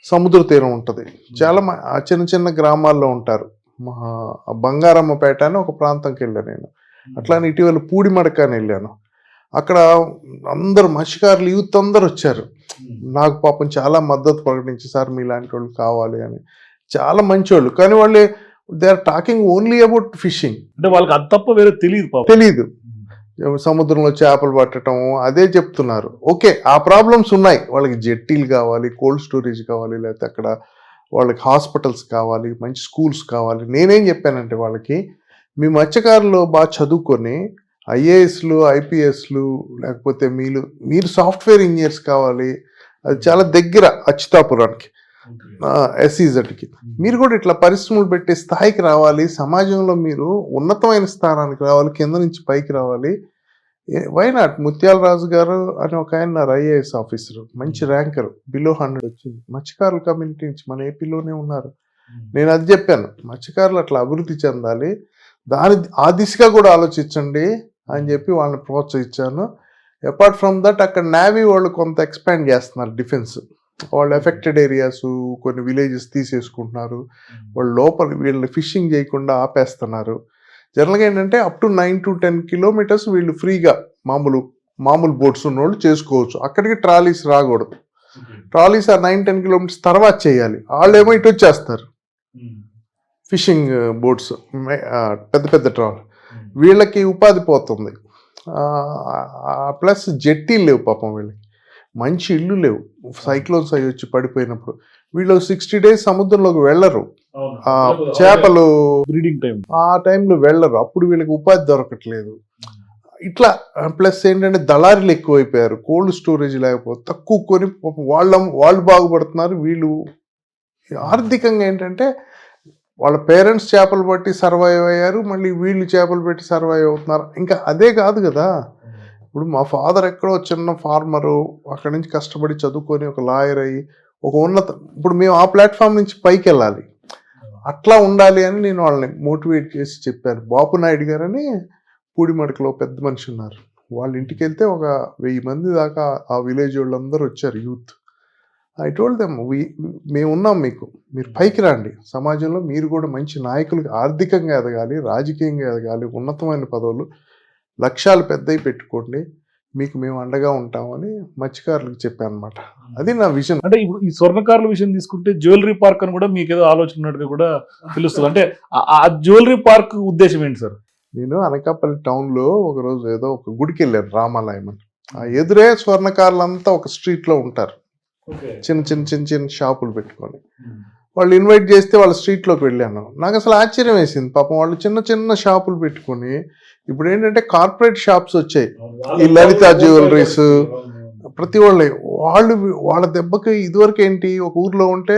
Speaker 2: సముద్ర తీరం ఉంటుంది. చాలా చిన్న చిన్న గ్రామాల్లో ఉంటారు. బంగారమ్మపేట అని ఒక ప్రాంతంకి వెళ్ళాను నేను. అట్లానే ఇటీవల పూడి మడక అని వెళ్ళాను. అక్కడ అందరు మత్స్యకారులు యూత్ అందరు వచ్చారు. నాకు పాపం చాలా మద్దతు ప్రకటించి, సార్ మీలాంటి వాళ్ళు కావాలి అని. చాలా మంచి వాళ్ళు, కానీ వాళ్ళు they are talking only about fishing.
Speaker 1: అంటే వాళ్ళకి అది తప్ప వేరే
Speaker 2: తెలీదు. సముద్రంలో చేపలు పట్టడం అదే చెప్తున్నారు. ఓకే, ఆ ప్రాబ్లమ్స్ ఉన్నాయి. వాళ్ళకి జెట్టీలు కావాలి, కోల్డ్ స్టోరేజ్ కావాలి, లేకపోతే అక్కడ వాళ్ళకి హాస్పిటల్స్ కావాలి, మంచి స్కూల్స్ కావాలి. నేనేం చెప్పానంటే వాళ్ళకి, మీ మత్స్యకారులు బాగా చదువుకొని ఐఏఎస్లు, ఐపీఎస్లు, లేకపోతే మీరు సాఫ్ట్వేర్ ఇంజనీర్స్ కావాలి. అది చాలా దగ్గర అచ్యుతాపురానికి, SEZకి. మీరు కూడా ఇట్లా పరిశ్రమలు పెట్టే స్థాయికి రావాలి, సమాజంలో మీరు ఉన్నతమైన స్థానానికి రావాలి, కింద నుంచి పైకి రావాలి. వైనాట్ ముత్యాల రాజు గారు అని ఒక ఆయన ఐఏఎస్ ఆఫీసర్, మంచి ర్యాంకర్, బిలో 100 వచ్చింది. మత్స్యకారుల కమ్యూనిటీ నుంచి మన ఏపీలోనే ఉన్నారు. నేను అది చెప్పాను, మత్స్యకారులు అట్లా అభివృద్ధి చెందాలి, ఆ దిశగా కూడా ఆలోచించండి అని చెప్పి వాళ్ళని ప్రోత్సహించాను. అపార్ట్ ఫ్రమ్ దట్ అక్కడ నేవీ వాళ్ళు కొంత ఎక్స్పాండ్ చేస్తున్నారు డిఫెన్స్. వాళ్ళు ఎఫెక్టెడ్ ఏరియాస్, కొన్ని విలేజెస్ తీసేసుకుంటున్నారు. వాళ్ళు లోపల వీళ్ళని ఫిషింగ్ చేయకుండా ఆపేస్తున్నారు. జనరల్గా ఏంటంటే అప్ టు 9 to 10 kilometers వీళ్ళు ఫ్రీగా మామూలు బోట్స్ ఉన్నోళ్ళు చేసుకోవచ్చు. అక్కడికి ట్రాలీస్ రాకూడదు. ట్రాలీస్ ఆ 9-10 kilometers తర్వాత చేయాలి. వాళ్ళేమో ఇటు వచ్చేస్తారు, ఫిషింగ్ బోట్స్ పెద్ద ట్రాల్. వీళ్ళకి ఉపాధి పోతుంది. ప్లస్ జెట్టీలు లేవు పాపం వీళ్ళకి, మంచి ఇల్లు లేవు. సైక్లోన్స్ అయ్యి వచ్చి పడిపోయినప్పుడు వీళ్ళు 60 days సముద్రంలోకి వెళ్ళరు. చేపలు
Speaker 1: బ్రీడింగ్ టైం
Speaker 2: ఆ టైంలో వెళ్ళరు, అప్పుడు వీళ్ళకి ఉపాధి దొరకట్లేదు. ఇట్లా ప్లస్ ఏంటంటే దళారీలు ఎక్కువైపోయారు, కోల్డ్ స్టోరేజ్ లేకపోతే తక్కువ కొని వాళ్ళు బాగుపడుతున్నారు. వీళ్ళు ఆర్థికంగా ఏంటంటే వాళ్ళ పేరెంట్స్ చేపలు పట్టి సర్వైవ్ అయ్యారు, మళ్ళీ వీళ్ళు చేపలు పెట్టి సర్వైవ్ అవుతున్నారు. ఇంకా అదే కాదు కదా, ఇప్పుడు మా ఫాదర్ ఎక్కడో చిన్న ఫార్మరు, అక్కడి నుంచి కష్టపడి చదువుకొని ఒక లాయర్ అయ్యి ఒక ఇప్పుడు మేము ఆ ప్లాట్ఫామ్ నుంచి పైకి వెళ్ళాలి, అట్లా ఉండాలి అని నేను వాళ్ళని మోటివేట్ చేసి చెప్పాను. బాపు నాయుడు గారని పూడిమడకలో పెద్ద మనిషి ఉన్నారు, వాళ్ళ ఇంటికి వెళ్తే ఒక 1000 మంది దాకా ఆ విలేజ్ వాళ్ళందరూ వచ్చారు, యూత్. ఐ టోల్డ్ దెమ్, మేము ఉన్నాం మీకు, మీరు పైకి రండి, సమాజంలో మీరు కూడా మంచి నాయకులు, ఆర్థికంగా ఎదగాలి, రాజకీయంగా ఎదగాలి, ఉన్నతమైన పదవులు, లక్ష్యాలు పెద్దవి పెట్టుకోండి, మీకు మేము అండగా ఉంటామని మత్స్యకారులకు చెప్పాను అనమాట. అది నా విజన్.
Speaker 1: అంటే ఇప్పుడు ఈ స్వర్ణకారుల విషయం తీసుకుంటే జ్యువెలరీ పార్క్ అని కూడా మీకు ఏదో ఆలోచన ఉన్నట్టుగా కూడా తెలుస్తుంది. అంటే ఆ జ్యువెలరీ పార్క్ ఉద్దేశం ఏంటి సార్?
Speaker 2: నేను అనకాపల్లి టౌన్లో ఒకరోజు ఏదో ఒక గుడికి వెళ్ళాను, రామాలయం అని. ఆ ఎదురే స్వర్ణకారులంతా ఒక స్ట్రీట్లో ఉంటారు, చిన్న చిన్న చిన్న చిన్న షాపులు పెట్టుకొని. వాళ్ళు ఇన్వైట్ చేస్తే వాళ్ళ స్ట్రీట్లోకి వెళ్ళాను. నాకు అసలు ఆశ్చర్యం వేసింది, పాపం వాళ్ళు చిన్న చిన్న షాపులు పెట్టుకొని, ఇప్పుడు ఏంటంటే కార్పొరేట్ షాప్స్ వచ్చాయి, ఈ లలిత జ్యువెలరీస్, ప్రతి వాళ్ళ దెబ్బకి ఇదివరకు ఏంటి, ఒక ఊర్లో ఉంటే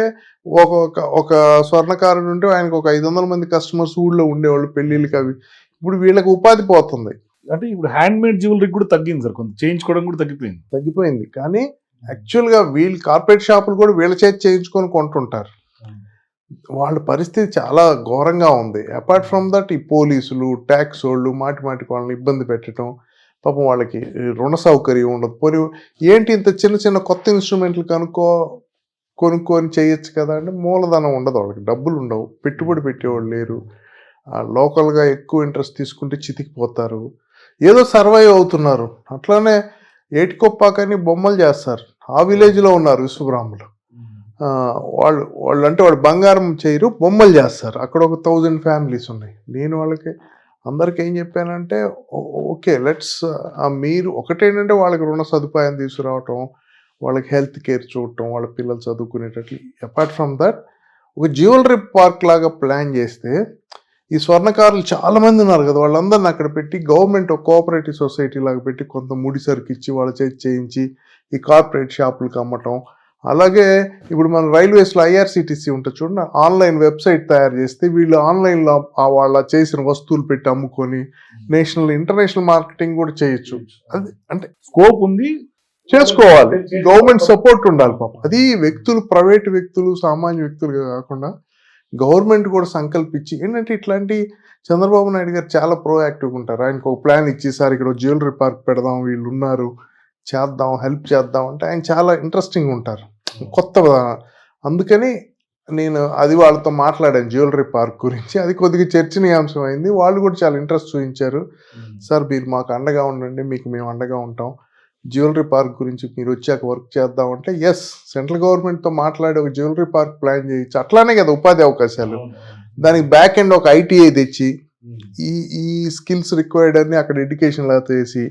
Speaker 2: ఒక స్వర్ణకారుడు ఉంటే ఆయనకు ఒక 500 మంది కస్టమర్స్ ఊళ్ళో ఉండేవాళ్ళు పెళ్లిళ్ళకి. అవి ఇప్పుడు వీళ్ళకి ఉపాధి పోతుంది.
Speaker 1: అంటే ఇప్పుడు హ్యాండ్ మేడ్ జ్యువెలరీ కూడా తగ్గింది సార్, కొంచెం చేయించుకోవడం కూడా తగ్గిపోయింది.
Speaker 2: కానీ యాక్చువల్గా వీళ్ళు కార్పొరేట్ షాపులు కూడా వీళ్ళ చేతి చేయించుకొని కొంటుంటారు. వాళ్ళ పరిస్థితి చాలా ఘోరంగా ఉంది. అపార్ట్ ఫ్రమ్ దట్ ఈ పోలీసులు, ట్యాక్స్ వాళ్ళు మాటికి వాళ్ళని ఇబ్బంది పెట్టడం, పాపం వాళ్ళకి రుణ సౌకర్యం ఉండదు. పోనీ ఏంటి ఇంత చిన్న చిన్న కొత్త ఇన్స్ట్రుమెంట్లు కొనుక్కొని చేయొచ్చు కదా అంటే మూలధనం ఉండదు, వాళ్ళకి డబ్బులు ఉండవు, పెట్టుబడి పెట్టేవాళ్ళు లేరు, లోకల్గా ఎక్కువ ఇంట్రెస్ట్ తీసుకుంటే చితికిపోతారు, ఏదో సర్వైవ్ అవుతున్నారు. అట్లానే ఏటికొప్పాకని బొమ్మలు చేస్తారు, ఆ విలేజ్లో ఉన్నారు విశ్వబ్రాహ్మణులు. వాళ్ళు బంగారం చేయరు, బొమ్మలు చేస్తారు. అక్కడ ఒక 1000 ఫ్యామిలీస్ ఉన్నాయి. నేను వాళ్ళకి అందరికి ఏం చెప్పానంటే, ఓకే లెట్స్, మీరు ఒకటేంటంటే వాళ్ళకి రుణ సదుపాయం తీసుకురావటం, వాళ్ళకి హెల్త్ కేర్ చూడటం, వాళ్ళ పిల్లలు చదువుకునేటట్లు. అపార్ట్ ఫ్రమ్ దట్ ఒక జ్యువెలరీ పార్క్ లాగా ప్లాన్ చేస్తే, ఈ స్వర్ణకారులు చాలా మంది ఉన్నారు కదా, వాళ్ళందరిని అక్కడ పెట్టి గవర్నమెంట్ ఒక కోఆపరేటివ్ సొసైటీ లాగా పెట్టి కొంత ముడి సరుకు ఇచ్చి వాళ్ళ చేతి చేయించి ఈ కార్పొరేట్ షాపులకు అమ్మటం. అలాగే ఇప్పుడు మన రైల్వేస్లో IRCTC ఉంటుంది చూడండి, ఆన్లైన్ వెబ్సైట్ తయారు చేస్తే వీళ్ళు ఆన్లైన్లో వాళ్ళ చేసిన వస్తువులు పెట్టి అమ్ముకొని నేషనల్ ఇంటర్నేషనల్ మార్కెటింగ్ కూడా చేయొచ్చు. అది అంటే
Speaker 1: స్కోప్ ఉంది,
Speaker 2: చేసుకోవాలి, గవర్నమెంట్ సపోర్ట్ ఉండాలి పాపం. అది వ్యక్తులు, ప్రైవేట్ వ్యక్తులు, సామాన్య వ్యక్తులు కాకుండా గవర్నమెంట్ కూడా సంకల్పించి, ఏంటంటే ఇట్లాంటి చంద్రబాబు నాయుడు గారు చాలా ప్రోయాక్టివ్గా ఉంటారు. ఆయనకు ఒక ప్లాన్ ఇచ్చేసారి ఇక్కడ జ్యువెలరీ పార్క్ పెడదాం, వీళ్ళు ఉన్నారు, చేద్దాం, హెల్ప్ చేద్దాం అంటే ఆయన చాలా ఇంట్రెస్టింగ్ ఉంటారు, కొత్త. అందుకని నేను అది వాళ్ళతో మాట్లాడాను జ్యువెలరీ పార్క్ గురించి, అది కొద్దిగా చర్చనీయాంశం అయింది. వాళ్ళు కూడా చాలా ఇంట్రెస్ట్ చూపించారు. సార్ మీరు మాకు అండగా ఉండండి, మీకు మేము అండగా ఉంటాం, జ్యువెలరీ పార్క్ గురించి మీరు వచ్చాక వర్క్ చేద్దామంటే ఎస్, సెంట్రల్ గవర్నమెంట్తో మాట్లాడి ఒక జ్యువెలరీ పార్క్ ప్లాన్ చేయొచ్చు. అట్లానే కదా ఉపాధి అవకాశాలు, దానికి బ్యాక్ ఎండ్ ఒక ITI తెచ్చి ఈ స్కిల్స్ రిక్వైర్డ్ అని అక్కడ ఎడ్యుకేషన్ లా చేసి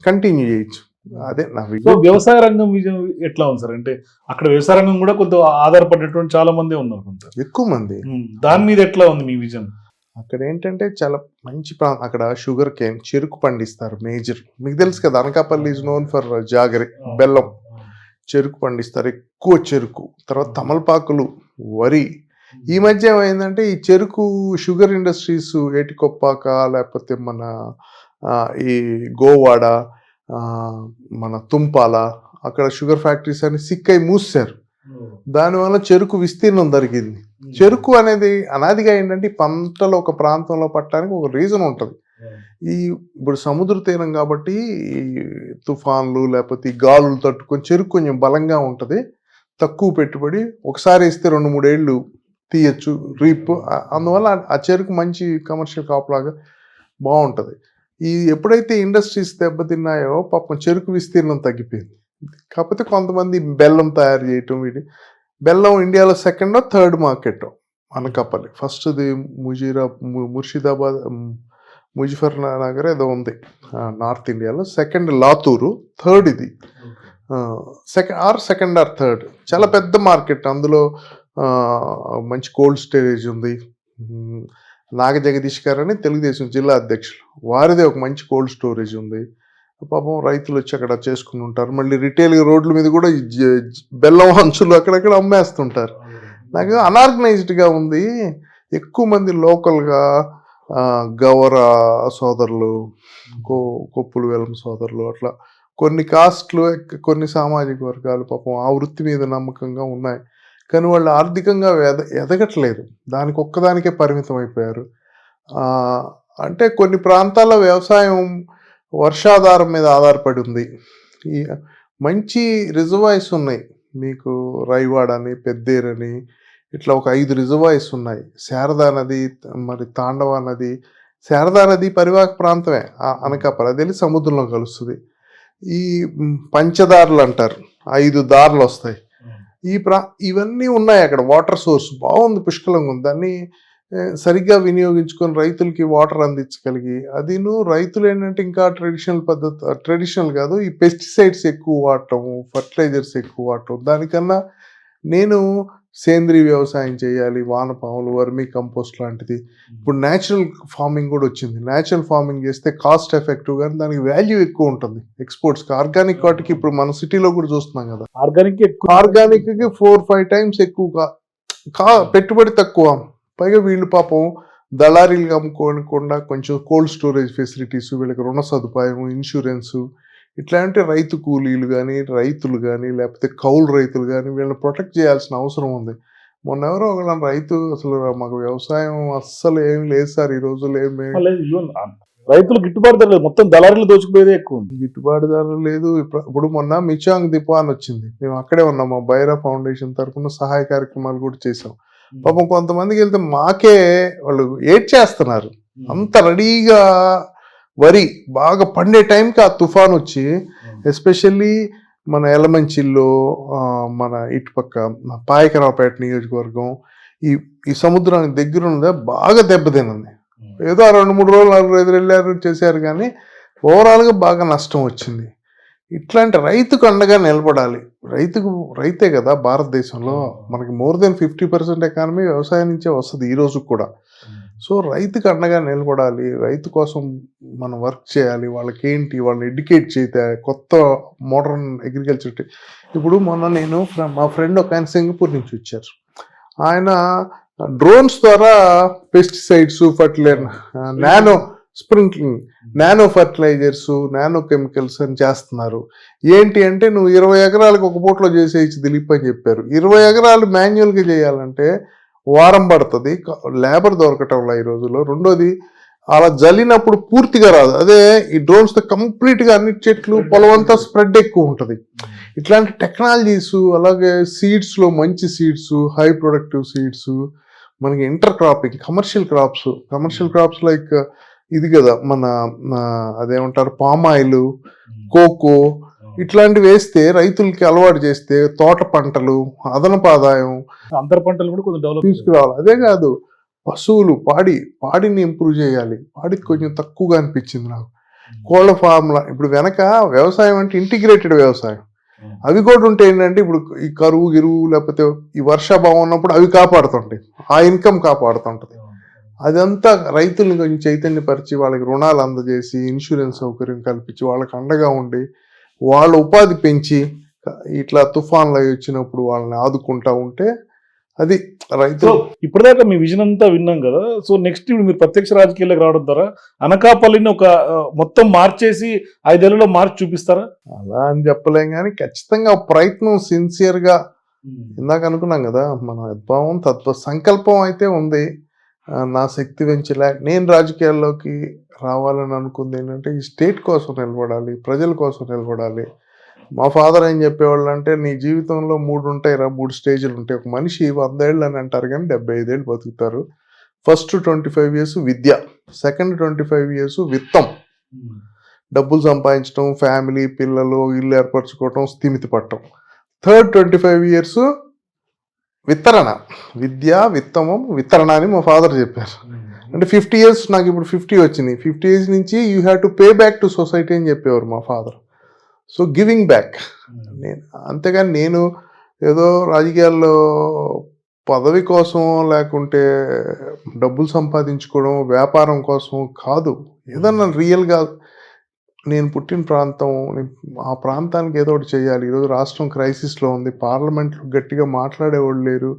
Speaker 2: కంటిన్యూ చేయొచ్చు. అదే నా
Speaker 1: వ్యవసాయ రంగం విజయం ఎట్లా ఉంది సార్? అంటే అక్కడ వ్యవసాయ రంగం కూడా కొంత ఆధారపడేటువంటి చాలా మంది ఉన్నారు, కొంత
Speaker 2: ఎక్కువ మంది.
Speaker 1: దాని మీద ఎట్లా ఉంది మీ విజన్?
Speaker 2: అక్కడ ఏంటంటే చాలా మంచి అక్కడ షుగర్ కేన్, చెరుకు పండిస్తారు మేజర్. మీకు తెలుసు కదా, Anakapalli is known for jaggery, బెల్లం, చెరుకు పండిస్తారు, ఎక్కువ చెరుకు. తర్వాత తమలపాకులు, వరి. ఈ మధ్య ఏమైందంటే ఈ చెరుకు షుగర్ ఇండస్ట్రీస్ ఏటికొప్పాక, లేకపోతే మన ఈ గోవాడ, మన తుంపాల, అక్కడ షుగర్ ఫ్యాక్టరీస్ అని సిక్కై మూసారు. దానివల్ల చెరుకు విస్తీర్ణం జరిగింది. చెరుకు అనేది అనాదిగా ఏంటంటే ఈ పంటలు ఒక ప్రాంతంలో పట్టడానికి ఒక రీజన్ ఉంటుంది. ఇప్పుడు సముద్ర తీరం కాబట్టి తుఫాన్లు లేకపోతే ఈ గాలులు తట్టుకొని చెరుకు కొంచెం బలంగా ఉంటుంది, తక్కువ పెట్టుబడి, ఒకసారి వేస్తే 2-3 ఏళ్ళు తీయచ్చు రీప్. అందువల్ల ఆ చెరుకు మంచి కమర్షియల్ కాప్ లాగా బాగుంటుంది. ఎప్పుడైతే ఇండస్ట్రీస్ దెబ్బతిన్నాయో పాపం చెరుకు విస్తీర్ణం తగ్గిపోయింది. కాకపోతే కొంతమంది బెల్లం తయారు చేయటం, బెల్లం ఇండియాలో 2nd or 3rd market Anakapalli. ఫస్ట్ది ముర్షిదాబాద్, ముజఫర్ నగర్ ఏదో ఉంది నార్త్ ఇండియాలో. సెకండ్ లాతూరు, థర్డ్ ఇది. Second or third. చాలా పెద్ద మార్కెట్. అందులో మంచి కోల్డ్ స్టోరేజ్ ఉంది. నాగ జగదీష్ గారు అని తెలుగుదేశం జిల్లా అధ్యక్షులు, వారిదే ఒక మంచి కోల్డ్ స్టోరేజ్ ఉంది. పాపం రైతులు వచ్చి అక్కడ చేసుకుని ఉంటారు. మళ్ళీ రిటైల్ రోడ్ల మీద కూడా బెల్లం హంచులు అక్కడక్కడ అమ్మేస్తుంటారు. నాకు అనార్గనైజ్డ్గా ఉంది. ఎక్కువ మంది లోకల్గా గౌర సోదరులు, కొప్పులు వేలం సోదరులు, అట్లా కొన్ని కాస్ట్లు, కొన్ని సామాజిక వర్గాలు పాపం ఆ వృత్తి మీద నమ్మకంగా ఉన్నాయి. కానీ వాళ్ళు ఆర్థికంగా ఎదగట్లేదు. దానికి ఒక్కదానికే పరిమితం అయిపోయారు. అంటే కొన్ని ప్రాంతాల్లో వ్యవసాయం వర్షాధారం మీద ఆధారపడి ఉంది. ఈ మంచి రిజర్వాయర్స్ ఉన్నాయి మీకు, రైవాడ్ అని, పెద్దేరని, ఇట్లా ఒక 5 రిజర్వాయర్స్ ఉన్నాయి. శారదా నది, మరి తాండవ నది. శారదా నది పరివాహక ప్రాంతమే అనకాపల్లి, అది వెళ్ళి సముద్రంలో కలుస్తుంది. ఈ పంచదారులు అంటారు, 5 దారులు వస్తాయి. ఇవన్నీ ఉన్నాయి అక్కడ. వాటర్ సోర్స్ బాగుంది, పుష్కలంగా ఉంది. దాన్ని సరిగ్గా వినియోగించుకొని రైతులకి వాటర్ అందించగలిగి, అదిను రైతులు ఏంటంటే ఇంకా ట్రెడిషనల్ కాదు, ఈ పెస్టిసైడ్స్ ఎక్కువ వాడటం, ఫర్టిలైజర్స్ ఎక్కువ వాడటం. దానికన్నా నేను సేంద్రీయ వ్యవసాయం చేయాలి, వానపాములు, వర్మీ కంపోస్ట్ లాంటిది. ఇప్పుడు న్యాచురల్ ఫార్మింగ్ కూడా వచ్చింది. న్యాచురల్ ఫార్మింగ్ చేస్తే కాస్ట్ ఎఫెక్టివ్, కానీ దానికి వాల్యూ ఎక్కువ ఉంటుంది ఎక్స్పోర్ట్స్కి. ఆర్గానిక్ వాటికి ఇప్పుడు మన సిటీలో కూడా చూస్తున్నాం కదా, ఆర్గానిక్కి 4-5 టైమ్స్ ఎక్కువ, పెట్టుబడి తక్కువ. పైగా వీళ్ళు పాపం దళారీలుగా అమ్ముకోకుండా కొంచెం కోల్డ్ స్టోరేజ్ ఫెసిలిటీస్, వీళ్ళకి రుణ సదుపాయం, ఇన్సూరెన్సు, ఇట్లాంటి రైతు కూలీలు కానీ, రైతులు కానీ, లేకపోతే కౌలు రైతులు కానీ, వీళ్ళని ప్రొటెక్ట్ చేయాల్సిన అవసరం ఉంది. మొన్న ఎవరో ఒక రైతు, అసలు మాకు వ్యవసాయం అస్సలు ఏమి లేదు సార్ ఈ రోజుల్లో,
Speaker 1: రైతులు గిట్టుబాటు ధర లేదు, మొత్తం దళారీలు దోచుకుపోయేదే ఎక్కువ ఉంది.
Speaker 2: గిట్టుబాటు ధర లేదు. ఇప్పుడు మొన్న మిచాంగ్ దిపాన్ వచ్చింది, మేము అక్కడే ఉన్నాం. మా బైరా ఫౌండేషన్ తరఫున సహాయ కార్యక్రమాలు కూడా చేసాం. పాపం కొంతమందికి వెళ్తే మాకే వాళ్ళు ఏడ్చేస్తున్నారు. అంత రెడీగా వరి బాగా పండే టైంకి ఆ తుఫాన్ వచ్చి, ఎస్పెషల్లీ మన ఎలమంచిల్లో, మన ఇటుపక్క పాయకరావుపేట నియోజకవర్గం, ఈ సముద్రానికి దగ్గర ఉన్నదే బాగా దెబ్బతినంది. ఏదో 2-3 రోజులు 4-5 వెళ్ళారు, చేశారు, కానీ ఓవరాల్గా బాగా నష్టం వచ్చింది. ఇట్లాంటి రైతుకు అండగా నిలబడాలి. రైతే కదా భారతదేశంలో మనకి మోర్ దెన్ 50% ఎకానమీ వ్యవసాయం నుంచే వస్తుంది ఈ రోజు కూడా. సో రైతుకు అండగా నిలబడాలి, రైతు కోసం మనం వర్క్ చేయాలి. వాళ్ళని ఎడ్యుకేట్ చేస్తే కొత్త మోడర్న్ అగ్రికల్చర్. ఇప్పుడు మొన్న నేను మా ఫ్రెండ్ ఒక ఆయన సింగపూర్ నుంచి వచ్చారు. ఆయన డ్రోన్స్ ద్వారా pesticides, nano sprinkling, nano fertilisers, nano chemicals అని చేస్తున్నారు. ఏంటి అంటే, నువ్వు 20 ఎకరాలకు ఒక పూటలో చేసేయచ్చు దిలీప్ అని చెప్పారు. 20 ఎకరాలు మాన్యువల్గా చేయాలంటే వారం పడుతుంది, లేబర్ దొరకటంలో ఈ రోజుల్లో. రెండోది, అలా జల్లినప్పుడు పూర్తిగా రాదు. అదే ఈ డ్రోన్స్తో కంప్లీట్గా అన్ని చెట్లు, పొలం అంతా స్ప్రెడ్ ఎక్కువ ఉంటుంది. ఇట్లాంటి టెక్నాలజీస్, అలాగే సీడ్స్లో మంచి సీడ్స్, హై ప్రొడక్టివ్ సీడ్స్, మనకి inter cropping, commercial crops like ఇది కదా మన అదేమంటారు, పామ్ ఆయిల్, కోకో, ఇట్లాంటివి వేస్తే, రైతులకి అలవాటు చేస్తే తోట పంటలు, అదనపు ఆదాయం,
Speaker 1: అంతర పంటలు కూడా కొంచెం డెవలప్
Speaker 2: తీసుకురావాలి. అదే కాదు, పశువులు, పాడిని ఇంప్రూవ్ చేయాలి. పాడికి కొంచెం తక్కువగా అనిపించింది నాకు. కోళ్ళ ఫార్మ్లా ఇప్పుడు వెనక వ్యవసాయం అంటే ఇంటిగ్రేటెడ్ వ్యవసాయం, అవి కూడా ఉంటే ఏంటంటే, ఇప్పుడు ఈ కరువు గిరువు లేకపోతే ఈ వర్షాభావం ఉన్నప్పుడు అవి కాపాడుతుంటాయి, ఆ ఇన్కమ్ కాపాడుతుంటది. అదంతా రైతుల్ని కొంచెం చైతన్యపరిచి, వాళ్ళకి రుణాలు అందజేసి, ఇన్సూరెన్స్ సౌకర్యం కల్పించి, వాళ్ళకి అండగా ఉండి, వాళ్ళ ఉపాధి పెంచి, ఇట్లా తుఫాన్లు అవి వచ్చినప్పుడు వాళ్ళని ఆదుకుంటా ఉంటే అది రైతు.
Speaker 1: ఇప్పటిదాకా మీ విజన్ అంతా విన్నాం కదా. సో నెక్స్ట్ ఇప్పుడు మీరు ప్రత్యక్ష రాజకీయాలకు రావడం ద్వారా అనకాపల్లిని ఒక మొత్తం మార్చేసి 5 ఏళ్లలో మార్చి చూపిస్తారా?
Speaker 2: అలా అని చెప్పలేం, కానీ ఖచ్చితంగా ప్రయత్నం సిన్సియర్గా, ఇందాక అనుకున్నాం కదా, మన యద్భావం సంకల్పం అయితే ఉంది. నా శక్తి నేను రాజకీయాల్లోకి రావాలని అనుకుంది ఏంటంటే, ఈ స్టేట్ కోసం నిలబడాలి, ప్రజల కోసం నిలబడాలి. మా ఫాదర్ ఏం చెప్పేవాళ్ళు అంటే, నీ జీవితంలో 3 ఉంటాయిరా, 3 స్టేజ్లు ఉంటాయి. ఒక మనిషి 100 ఏళ్ళు అని అంటారు, కానీ 75 ఏళ్ళు బతుకుతారు. ఫస్ట్ 25 years విద్య, సెకండ్ 25 years విత్తం, డబ్బులు సంపాదించడం, ఫ్యామిలీ, పిల్లలు, ఇల్లు ఏర్పరచుకోవటం, స్థిమితి పట్టడం. థర్డ్ 25 years విత్తరణ, విద్య, విత్తమం, విత్తరణ అని మా ఫాదర్ చెప్పారు. అంటే 50 years, నాకు ఇప్పుడు 50 వచ్చినాయి, 50 years నుంచి you have to pay back to society అని చెప్పేవారు మా ఫాదర్. So giving back. నేను అంతేగాని నేను ఏదో రాజకీయాల్లో పదవి కోసం లేకుంటే డబ్బులు సంపాదించుకోవడం వ్యాపారం కోసం కాదు. ఏదన్నా రియల్గా నేను పుట్టిన ప్రాంతం, ఆ ప్రాంతానికి ఏదో ఒకటి చేయాలి. ఈరోజు రాష్ట్రం క్రైసిస్లో ఉంది, పార్లమెంట్లో గట్టిగా మాట్లాడేవాళ్ళు లేరు,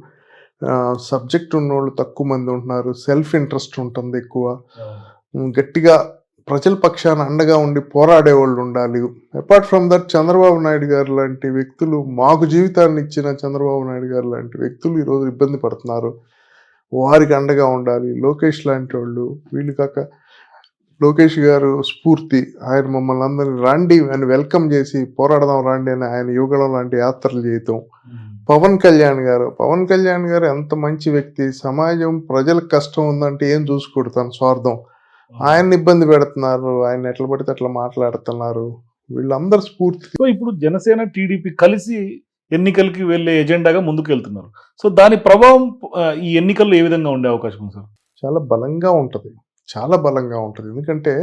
Speaker 2: సబ్జెక్ట్ ఉన్నోళ్ళు తక్కువ మంది ఉంటున్నారు, సెల్ఫ్ ఇంట్రెస్ట్ ఉంటుంది ఎక్కువ. గట్టిగా ప్రజల పక్షాన అండగా ఉండి పోరాడేవాళ్ళు ఉండాలి. Apart from that Chandrababu Naidu గారు లాంటి వ్యక్తులు, మాకు జీవితాన్ని ఇచ్చిన చంద్రబాబు నాయుడు గారు లాంటి వ్యక్తులు ఈరోజు ఇబ్బంది పడుతున్నారు, వారికి అండగా ఉండాలి. లోకేష్ లాంటి వాళ్ళు, వీళ్ళు కాక లోకేష్ గారు స్ఫూర్తి, ఆయన మమ్మల్ని అందరినీ రండి అని వెల్కమ్ చేసి పోరాడదాం రండి అని ఆయన యుగళం లాంటి యాత్రలు చేయటం. పవన్ కళ్యాణ్ గారు ఎంత మంచి వ్యక్తి, సమాజం ప్రజలకు కష్టం ఉందంటే ఏం చూసుకోడు, తన స్వార్థం. ఆయన్ని ఇబ్బంది పెడుతున్నారు, ఆయన ఎట్లా పడితే అట్లా మాట్లాడుతున్నారు. వీళ్ళందరూ స్ఫూర్తి.
Speaker 1: సో ఇప్పుడు జనసేన టీడీపీ కలిసి ఎన్నికలకి వెళ్ళే ఎజెండాగా ముందుకు వెళ్తున్నారు. సో దాని ప్రభావం ఈ ఎన్నికల్లో ఏ విధంగా ఉండే అవకాశం ఉంది సార్?
Speaker 2: చాలా బలంగా ఉంటుంది, చాలా బలంగా ఉంటుంది. ఎందుకంటే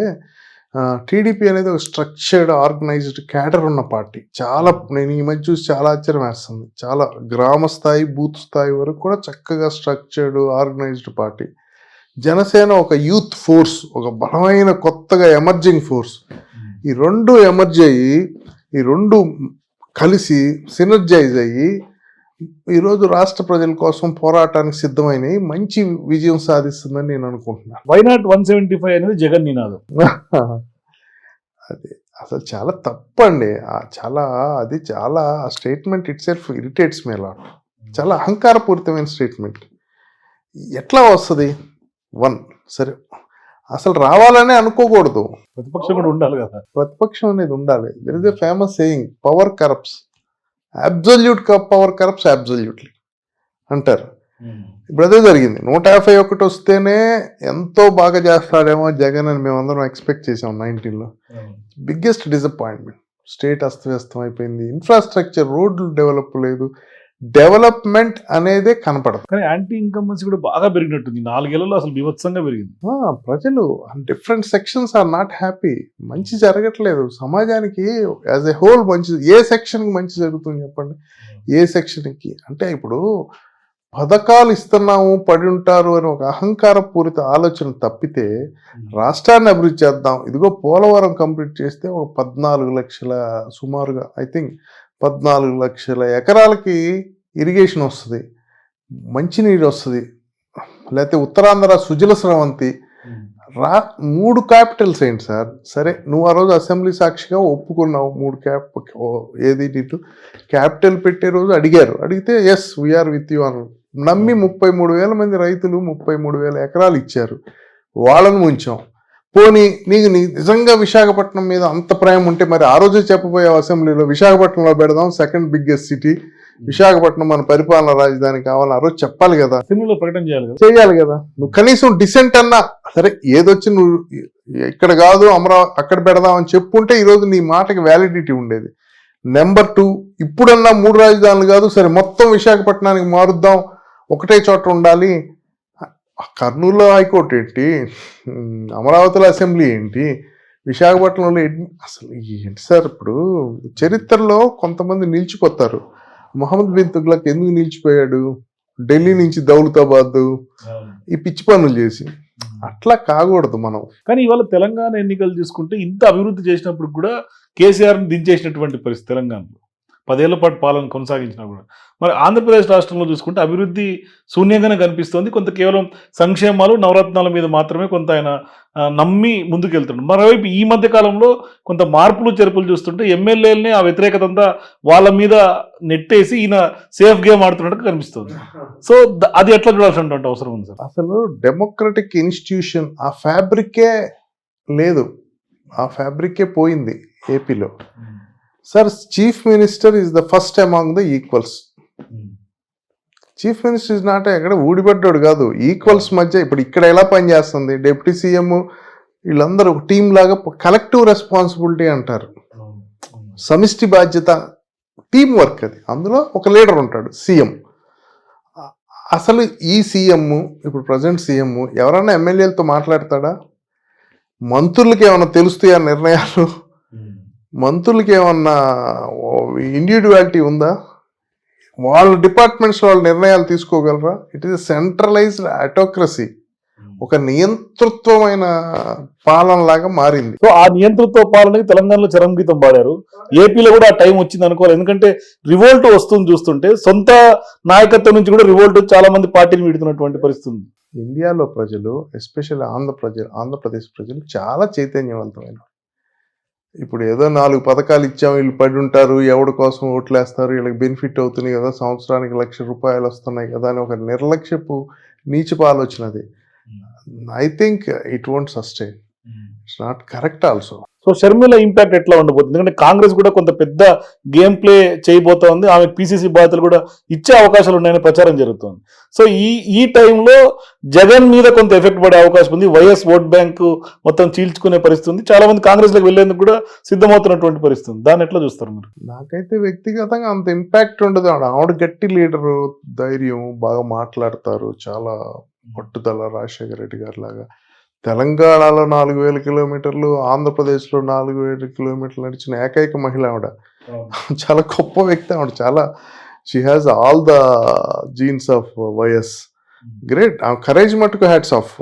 Speaker 2: టీడీపీ అనేది ఒక స్ట్రక్చర్డ్ ఆర్గనైజ్డ్ క్యాడర్ ఉన్న పార్టీ. చాలా, నేను ఈ మధ్య చూసి చాలా ఆశ్చర్యం వేస్తుంది. చాలా గ్రామ స్థాయి, బూత్ స్థాయి వరకు కూడా చక్కగా స్ట్రక్చర్డ్ ఆర్గనైజ్డ్ పార్టీ. జనసేన ఒక యూత్ ఫోర్స్, ఒక బలమైన కొత్తగా ఎమర్జింగ్ ఫోర్స్. ఈ రెండు ఎమర్జ్ అయ్యి, ఈ రెండు కలిసి సినర్జైజ్ అయ్యి ఈరోజు రాష్ట్ర ప్రజల కోసం పోరాటానికి సిద్ధమైన మంచి విజయం సాధిస్తుందని నేను అనుకుంటున్నాను.
Speaker 1: వై నాట్ 175 అనేది జగన్ నినాదం.
Speaker 2: అది అసలు చాలా తప్పండి. అది చాలా statement it self irritates me lot. చాలా అహంకారపూరితమైన స్టేట్మెంట్. ఎట్లా వస్తుంది? సరే, అసలు రావాలనే అనుకోకూడదు.
Speaker 1: ప్రతిపక్షం కూడా ఉండాలి కదా.
Speaker 2: ప్రతిపక్షం అనేది ఉండాలి. There is a famous saying, power corrupts, absolute power corrupts absolutely అంటారు. ఇప్పుడు అదే జరిగింది. 151 వస్తేనే ఎంతో బాగా చేస్తాడేమో జగన్ అని మేమందరం ఎక్స్పెక్ట్ చేసాం 19లో. Biggest disappointment. స్టేట్ అస్తవ్యస్తం అయిపోయింది, ఇన్ఫ్రాస్ట్రక్చర్, రోడ్లు డెవలప్ లేదు, డెవలప్మెంట్ అనేదే కనపడదు.
Speaker 1: కానీ యాంటీ ఇన్కంబెన్సీ కూడా బాగా పెరిగినట్టుంది 4 ఏళ్లలో, అసలు బీభత్సంగా పెరిగింది.
Speaker 2: ప్రజలు different sections are not happy. మంచి జరగట్లేదు సమాజానికి యాజ్ ఎ హోల్. మంచి ఏ సెక్షన్కి మంచి జరుగుతుంది చెప్పండి? ఏ సెక్షన్కి అంటే ఇప్పుడు పథకాలు ఇస్తున్నాము, పడి ఉంటారు అని ఒక అహంకారపూరిత ఆలోచన తప్పితే రాష్ట్రాన్ని అభివృద్ధి చేద్దాం. ఇదిగో పోలవరం కంప్లీట్ చేస్తే ఒక 14 లక్షల, సుమారుగా ఐ థింక్ 14 లక్షల ఎకరాలకి ఇరిగేషన్ వస్తుంది, మంచినీరు వస్తుంది. లేకపోతే ఉత్తరాంధ్ర సుజల స్రవంతి 3 క్యాపిటల్స్ ఏంటి సార్? సరే, నువ్వు ఆ రోజు అసెంబ్లీ సాక్షిగా ఒప్పుకున్నావు 3 క్యాపిటల్ పెట్టే రోజు అడిగితే ఎస్ వీఆర్ విత్ యూ అన్నారు. నమ్మి 33,000 మంది రైతులు 33,000 ఎకరాలు ఇచ్చారు, వాళ్ళను ముంచాం. పోనీ నీకు నిజంగా విశాఖపట్నం మీద అంత ప్రేమ ఉంటే మరి ఆ రోజు చెప్పబోయావు అసెంబ్లీలో, విశాఖపట్నంలో పెడదాం, సెకండ్ బిగ్గెస్ట్ సిటీ, విశాఖపట్నం మన పరిపాలన రాజధాని కావాలని ఆ రోజు చెప్పాలి కదా,
Speaker 1: అసెంబ్లీలో ప్రకటన
Speaker 2: చేయాలి కదా. నువ్వు కనీసం డిసెంట్ అన్నా సరే, ఏదొచ్చి నువ్వు ఇక్కడ కాదు అక్కడ పెడదాం అని చెప్పుంటే ఈరోజు నీ మాటకి వ్యాలిడిటీ ఉండేది. నెంబర్ 2, ఇప్పుడన్నా 3 రాజధానులు కాదు, సరే మొత్తం విశాఖపట్నానికి మారుద్దాం, ఒకటే చోట ఉండాలి. కర్నూలులో హైకోర్టు ఏంటి, అమరావతిలో అసెంబ్లీ ఏంటి, విశాఖపట్నంలో అసలు ఏంటి సార్? ఇప్పుడు చరిత్రలో కొంతమంది నిలిచిపోతారు. మొహమ్మద్ బిన్ తుగ్లక్ ఎందుకు నిలిచిపోయాడు? ఢిల్లీ నుంచి దౌలతాబాద్ ఈ పిచ్చి పనులు చేసి. అట్లా కాకూడదు మనం.
Speaker 1: కానీ ఇవాళ తెలంగాణ ఎన్నికలు చూసుకుంటే ఇంత అభివృద్ధి చేసినప్పుడు కూడా కేసీఆర్ని దించేసినటువంటి పరిస్థితి తెలంగాణలో. 10 ఏళ్ల పాటు పాలన కొనసాగించినా కూడా. మరి ఆంధ్రప్రదేశ్ రాష్ట్రంలో చూసుకుంటే అభివృద్ధి శూన్యంగానే కనిపిస్తోంది. కొంత కేవలం సంక్షేమాలు, నవరత్నాల మీద మాత్రమే కొంత ఆయన నమ్మి ముందుకెళ్తున్నాడు. మరోవైపు ఈ మధ్య కాలంలో కొంత మార్పులు చేర్పులు చూస్తుంటే ఎమ్మెల్యేలని ఆ వ్యతిరేకత అంతా వాళ్ళ మీద నెట్టేసి ఈయన సేఫ్ గేమ్ ఆడుతున్నట్టు కనిపిస్తుంది. సో అది ఎట్లా చూడాల్సినటువంటి అవసరం ఉంది సార్?
Speaker 2: అసలు డెమోక్రటిక్ ఇన్స్టిట్యూషన్ ఆ ఫ్యాబ్రికే లేదు, ఆ ఫ్యాబ్రికే పోయింది ఏపీలో. Sir, chief minister is the first among the equals. Chief minister is not ఎక్కడ ఊడిపడ్డాడు కాదు, ఈక్వల్స్ మధ్య. ఇప్పుడు ఇక్కడ ఎలా పనిచేస్తుంది డిప్యూటీ సీఎం, వీళ్ళందరూ ఒక టీం లాగా కలెక్టివ్ రెస్పాన్సిబిలిటీ అంటారు, సమిష్టి బాధ్యత, టీం వర్క్ అది. అందులో ఒక లీడర్ ఉంటాడు, సీఎం. అసలు ఈ సీఎం, ఇప్పుడు ప్రజెంట్ సీఎం ఎవరన్నా ఎమ్మెల్యేలతో మాట్లాడతాడా? మంత్రులకి ఏమన్నా తెలుస్తాయా నిర్ణయాలు? మంత్రులకి ఏమన్నా ఇండివిజువాలిటీ ఉందా? వాళ్ళ డిపార్ట్మెంట్స్ వాళ్ళ నిర్ణయాలు తీసుకోగలరా? ఇట్ ఈస్ సెంట్రలైజ్డ్ ఆటోక్రసీ, ఒక నియంతృత్వమైన పాలన లాగా మారింది.
Speaker 1: సో ఆ నియంతృత్వ పాలనకి తెలంగాణలో చరంగీతం పాడారు. ఏపీలో కూడా ఆ టైం వచ్చింది అనుకోవాలి. ఎందుకంటే రివోల్ట్ వస్తుంది చూస్తుంటే, సొంత నాయకత్వం నుంచి కూడా రివోల్ట్ చాలా మంది పార్టీని వీడుతున్నటువంటి పరిస్థితి ఉంది.
Speaker 2: ఇండియాలో ప్రజలు, ఎస్పెషల్లీ ఆంధ్రప్రదేశ్ ప్రజలు చాలా చైతన్యవంతమైన. ఇప్పుడు ఏదో 4 పథకాలు ఇచ్చాం, వీళ్ళు పడి ఉంటారు, ఎవడి కోసం ఓట్లేస్తారు, వీళ్ళకి బెనిఫిట్ అవుతుంది కదా, సంవత్సరానికి ₹1,00,000 వస్తున్నాయి కదా అని ఒక నిర్లక్ష్యపు నీచపు ఆలోచన అది. I think it won't sustain. It's not correct also.
Speaker 1: So Sharmila impact ఎట్లా ఉండబోతుంది? ఎందుకంటే కాంగ్రెస్ కూడా కొంత పెద్ద గేమ్ ప్లే చేయబోతోంది. ఆమె పీసీసీ బాధ్యతలు కూడా ఇచ్చే అవకాశాలు ఉన్నాయని ప్రచారం జరుగుతుంది. సో ఈ టైంలో జగన్ మీద కొంత ఎఫెక్ట్ పడే అవకాశం ఉంది. వైఎస్ ఓట్ బ్యాంక్ మొత్తం చీల్చుకునే పరిస్థితి ఉంది. చాలా మంది కాంగ్రెస్ లోకి వెళ్లేందుకు కూడా సిద్ధమవుతున్నటువంటి పరిస్థితి ఉంది. దాన్ని ఎట్లా చూస్తారు మీరు?
Speaker 2: నాకైతే వ్యక్తిగతంగా అంత ఇంపాక్ట్ ఉండదు. ఆవిడ గట్టి లీడరు, ధైర్యం, బాగా మాట్లాడతారు, చాలా పట్టుదల. రాజశేఖర రెడ్డి గారి లాగా తెలంగాణలో 4,000 కిలోమీటర్లు, ఆంధ్రప్రదేశ్లో 4,000 కిలోమీటర్లు నడిచిన ఏకైక మహిళ ఆవిడ. చాలా గొప్ప వ్యక్తి ఆవిడ. చాలా she has all the jeans of YS. Great. ఆమె కరేజ్ మటుకు హ్యాట్స్ ఆఫ్.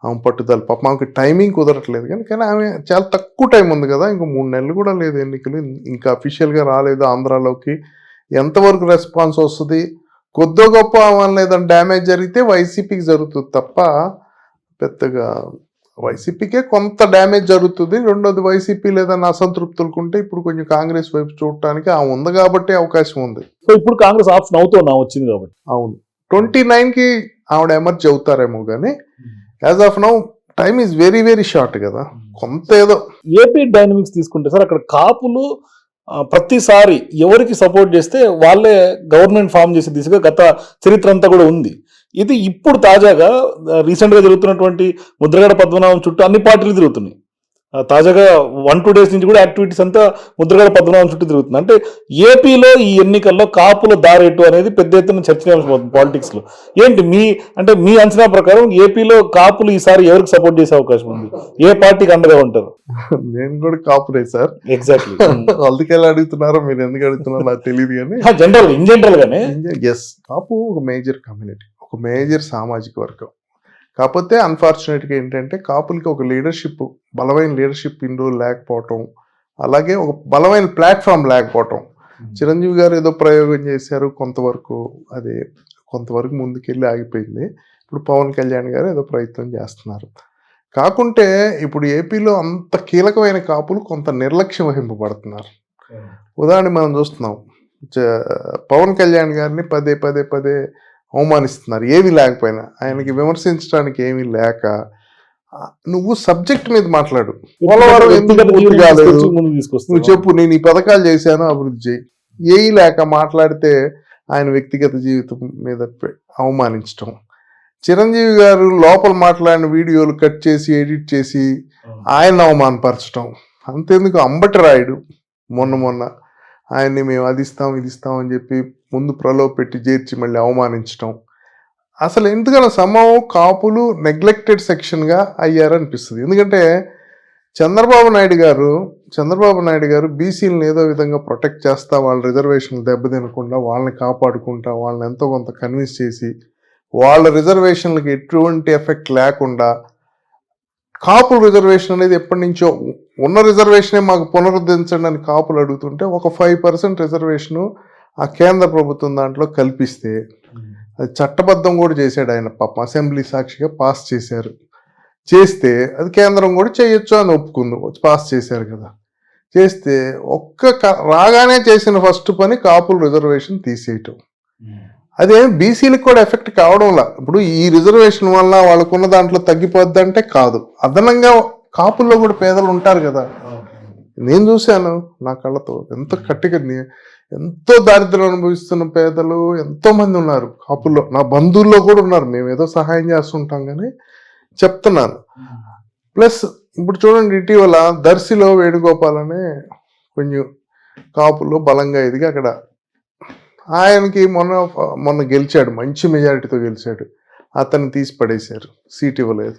Speaker 2: ఆమె పట్టుదల. పాపం ఆమెకి టైమింగ్ కుదరట్లేదు, కానీ ఆమె చాలా తక్కువ టైం ఉంది కదా, ఇంకో 3 నెలలు కూడా లేదు ఎన్నికలు, ఇంకా అఫీషియల్గా రాలేదు ఆంధ్రాలోకి. ఎంతవరకు రెస్పాన్స్ వస్తుంది? కొద్దో గొప్ప వల్ల ఏదైనా డ్యామేజ్ జరిగితే వైసీపీకి జరుగుతుంది తప్ప, పెద్దగా వైసీపీకే కొంత డ్యామేజ్ జరుగుతుంది. రెండోది, వైసీపీ లేదన్న అసంతృప్తులకు ఉంటే ఇప్పుడు కొంచెం కాంగ్రెస్ వైపు చూడటానికి ఆమె ఉంది కాబట్టి అవకాశం ఉంది.
Speaker 1: సో ఇప్పుడు కాంగ్రెస్ ఆప్షన్ అవుతుందా వచ్చింది కాబట్టి?
Speaker 2: అవును, 29కి ఆవిడ ఎమర్జ్ అవుతారేమో, కానీ as of now time is very very short కదా. కొంత ఏదో
Speaker 1: ఏపీ డైనమిక్స్ తీసుకుంటే సార్, అక్కడ కాపులు ప్రతిసారి ఎవరికి సపోర్ట్ చేస్తే వాళ్ళే గవర్నమెంట్ ఫామ్ చేసే దిశగా గత చరిత్ర అంతా కూడా ఉంది. ఇది ఇప్పుడు తాజాగా రీసెంట్గా జరుగుతున్నటువంటి ముద్రగడ పద్మనాభం చుట్టూ అన్ని పార్టీలు తిరుగుతున్నాయి. తాజాగా 1-2 డేస్ నుంచి కూడా యాక్టివిటీస్ అంతా ముద్రగడ పద్మనాభం చుట్టూ తిరుగుతుంది. అంటే ఏపీలో ఈ ఎన్నికల్లో కాపుల దారేటు అనేది పెద్ద ఎత్తున చర్చనీయాంశం అవుతుంది పాలిటిక్స్ లో. ఏంటి మీ అంచనా ప్రకారం ఏపీలో కాపులు ఈసారి ఎవరికి సపోర్ట్ చేసే అవకాశం ఉంది? ఏ పార్టీకి అండగా ఉంటారు?
Speaker 2: నేను కూడా కాపురే సార్.
Speaker 1: ఎగ్జాక్ట్లీ.
Speaker 2: అందుకే అడుగుతున్నారో మీరు ఎందుకు అడుగుతున్నారో నాకు తెలియదు, కానీ
Speaker 1: జనరల్ గానే
Speaker 2: ఎస్, కాపు ఒక మేజర్ కమ్యూనిటీ, ఒక మేజర్ సామాజిక వర్గం. కాకపోతే అన్ఫార్చునేట్గా ఏంటంటే కాపులకి ఒక లీడర్షిప్, బలమైన లీడర్షిప్ ఇన్ని రోజులు లేకపోవటం, అలాగే ఒక బలమైన ప్లాట్ఫామ్ లేకపోవటం. చిరంజీవి గారు ఏదో ప్రయోగం చేశారు కొంతవరకు, అది కొంతవరకు ముందుకెళ్ళి ఆగిపోయింది. ఇప్పుడు పవన్ కళ్యాణ్ గారు ఏదో ప్రయత్నం చేస్తున్నారు. కాకుంటే ఇప్పుడు ఏపీలో అంత కీలకమైన కాపులు కొంత నిర్లక్ష్యం వహింపబడుతున్నారు. ఉదాహరణ మనం చూస్తున్నాం, పవన్ కళ్యాణ్ గారిని పదే పదే పదే అవమానిస్తున్నారు, ఏమీ లేకపోయినా. ఆయనకి విమర్శించడానికి ఏమీ లేక, నువ్వు సబ్జెక్ట్ మీద మాట్లాడు, పోలవరం ఎందుకు పూర్తి కాలేదు నువ్వు చెప్పు, నేను ఈ పథకాలు చేశాను, అభివృద్ధి చేయి. ఏమీ లేక మాట్లాడితే ఆయన వ్యక్తిగత జీవితం మీద అవమానించడం. చిరంజీవి గారు లోపల మాట్లాడిన వీడియోలు కట్ చేసి ఎడిట్ చేసి ఆయన అవమానపరచడం. అంతేందుకు అంబటి రాయుడు మొన్న ఆయన్ని మేము అది ఇస్తాం ఇది ఇస్తాం అని చెప్పి ముందు ప్రలోభ పెట్టి చేర్చి మళ్ళీ అవమానించడం. అసలు ఎందుకన్నా సమూహం కాపులు నెగ్లెక్టెడ్ సెక్షన్గా అయ్యారనిపిస్తుంది. ఎందుకంటే చంద్రబాబు నాయుడు గారు బీసీలను ఏదో విధంగా ప్రొటెక్ట్ చేస్తా, వాళ్ళ రిజర్వేషన్లు దెబ్బతినకుండా వాళ్ళని కాపాడుకుంటా, వాళ్ళని ఎంతో కొంత కన్విన్స్ చేసి, వాళ్ళ రిజర్వేషన్లకి ఎటువంటి ఎఫెక్ట్ లేకుండా, కాపుల రిజర్వేషన్ అనేది ఎప్పటి నుంచో ఉన్న రిజర్వేషనే మాకు పునరుద్ధరించండి అని కాపులు అడుగుతుంటే, ఒక 5% రిజర్వేషను ఆ కేంద్ర ప్రభుత్వం దాంట్లో కల్పిస్తే, అది చట్టబద్ధం కూడా చేశాడు ఆయన, పాపం అసెంబ్లీ సాక్షిగా పాస్ చేస్తే అది కేంద్రం కూడా చేయొచ్చు అని ఒప్పుకుంది, పాస్ చేశారు కదా. చేస్తే రాగానే చేసిన ఫస్ట్ పని కాపుల రిజర్వేషన్ తీసేయటం. అదేం బీసీలకు కూడా ఎఫెక్ట్ కావడంలా. ఇప్పుడు ఈ రిజర్వేషన్ వల్ల వాళ్ళకున్న దాంట్లో తగ్గిపోద్దంటే కాదు, అదనంగా కాపుల్లో కూడా పేదలు ఉంటారు కదా. నేను చూశాను నా కళ్ళతో, ఎంతో దారిద్ర్యం అనుభవిస్తున్న పేదలు ఎంతో మంది ఉన్నారు కాపుల్లో. నా బంధువుల్లో కూడా ఉన్నారు. మేము ఏదో సహాయం చేస్తుంటాం కానీ చెప్తున్నాను. ప్లస్ ఇప్పుడు చూడండి, ఇటీవల దర్శిలో వేణుగోపాల్ అనే కొంచెం కాపుల్లో బలంగా ఎదిగి అక్కడ ఆయనకి మొన్న గెలిచాడు, మంచి మెజారిటీతో గెలిచాడు. అతన్ని తీసి పడేశారు, సీట్ ఇవ్వలేదు.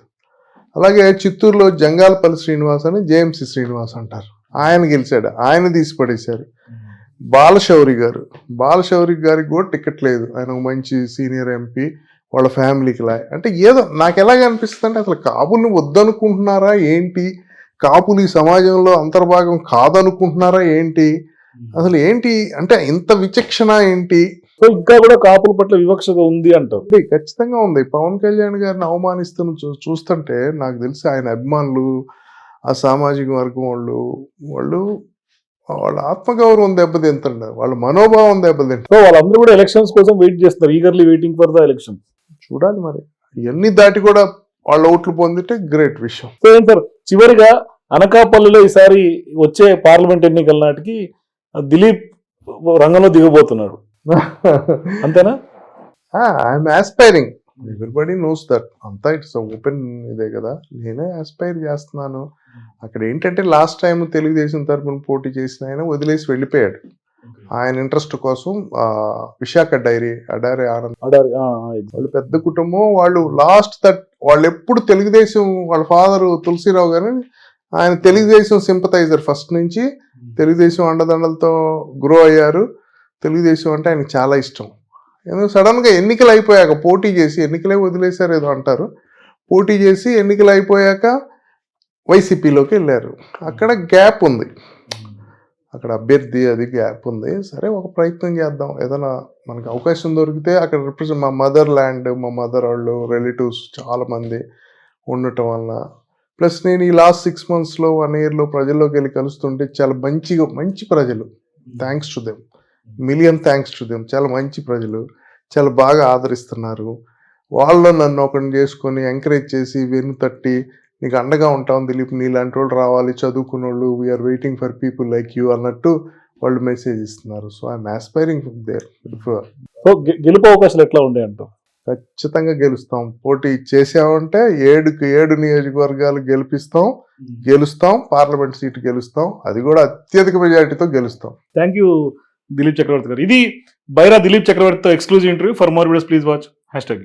Speaker 2: అలాగే చిత్తూరులో జంగాలపల్లి శ్రీనివాస్ అని జేఎంసీ శ్రీనివాస్ అంటారు, ఆయన గెలిచాడు, ఆయన తీసి పడేశారు. బాలశౌరి గారికి కూడా టికెట్ లేదు. ఆయన ఒక మంచి సీనియర్ ఎంపీ, వాళ్ళ ఫ్యామిలీకి అంటే ఏదో నాకు ఎలాగ అనిపిస్తుంది అంటే అసలు కాపుల్ని వద్దనుకుంటున్నారా ఏంటి, కాపులు ఈ సమాజంలో అంతర్భాగం కాదనుకుంటున్నారా ఏంటి, అసలు ఏంటి అంటే ఇంత విచక్షణ ఏంటి?
Speaker 1: సో ఇంకా కూడా కాపుల పట్ల వివక్షగా ఉంది అంటారు.
Speaker 2: ఖచ్చితంగా ఉంది. పవన్ కళ్యాణ్ గారిని అవమానిస్తున్న చూస్తుంటే నాకు తెలిసి ఆయన అభిమానులు, ఆ సామాజిక వర్గం వాళ్ళు వాళ్ళ ఆత్మగౌరవం దెబ్బతింటారు, వాళ్ళ మనోభావం దెబ్బతింటారు.
Speaker 1: సో వాళ్ళందరూ కూడా ఎలక్షన్స్ కోసం వెయిట్ చేస్తున్నారు, eagerly waiting for the election.
Speaker 2: చూడాలి మరి, ఇవన్నీ దాటి కూడా వాళ్ళ ఓట్లు పొందితే గ్రేట్ విషయం.
Speaker 1: సో ఏం సార్, చివరిగా అనకాపల్లిలో ఈసారి వచ్చే పార్లమెంట్ ఎన్నికల నాటికి దిలీప్ రంగంలో దిగబోతున్నాడు, అంతేనా?
Speaker 2: I'm aspiring, everybody knows that, అంతా ఇట్స్ ఓపెన్ ఇదే కదా, నేనే ఆస్పైర్ చేస్తున్నాను. అక్కడ ఏంటంటే లాస్ట్ టైం తెలుగుదేశం తరఫున పోటీ చేసిన ఆయన వదిలేసి వెళ్ళిపోయాడు ఆయన ఇంట్రెస్ట్ కోసం. విశాఖ డైరీ ఆనంద్ వాళ్ళు పెద్ద కుటుంబం, వాళ్ళు ఎప్పుడు తెలుగుదేశం, వాళ్ళ ఫాదర్ తులసిరావు గారు ఆయన తెలుగుదేశం సింపథైజర్ ఫస్ట్ నుంచి, తెలుగుదేశం అండదండలతో గ్రో అయ్యారు. తెలుగుదేశం అంటే ఆయనకు చాలా ఇష్టం. ఎందుకంటే సడన్గా ఎన్నికలు అయిపోయాక పోటీ చేసి, ఎన్నికలే వదిలేశారు ఏదో అంటారు, పోటీ చేసి ఎన్నికలు అయిపోయాక వైసీపీలోకి వెళ్ళారు. అక్కడ గ్యాప్ ఉంది, అక్కడ అభ్యర్థి అది గ్యాప్ ఉంది. సరే ఒక ప్రయత్నం చేద్దాం, ఏదైనా మనకి అవకాశం దొరికితే. అక్కడ రిప్రజెంట్ మా మదర్ ల్యాండ్, మా మదర్ వాళ్ళు రిలేటివ్స్ చాలామంది ఉండటం వల్ల, ప్లస్ నేను ఈ లాస్ట్ 6 monthsలో 1 yearలో ప్రజల్లోకి వెళ్ళి కలుస్తుంటే చాలా మంచి ప్రజలు, thanks to them, million thanks to them, చాలా మంచి ప్రజలు, చాలా బాగా ఆదరిస్తున్నారు. వాళ్ళు నన్ను ఒకరిని చేసుకొని ఎంకరేజ్ చేసి వెన్ను తట్టి, నీకు అండగా ఉంటాం దిలీప్, నీలాంటి వాళ్ళు రావాలి, చదువుకున్న వాళ్ళు, we're waiting for people like you అన్నట్టు వాళ్ళు మెసేజ్ ఇస్తున్నారు. So I'm aspiring there.
Speaker 1: So గెలుపు అవకాశాలు ఎట్లా ఉండే అంటారు?
Speaker 2: ఖచ్చితంగా గెలుస్తాం. పోటీ చేసామంటే 7 నియోజకవర్గాలు గెలుస్తాం, పార్లమెంట్ సీటు గెలుస్తాం, అది కూడా అత్యధిక మెజారిటీతో గెలుస్తాం.
Speaker 1: థ్యాంక్ యూ దిలీప్ చక్రవర్తి గారు. ఇది బైరా దిలీప్ చక్రవర్తితో exclusive interview. For more videos please watch #.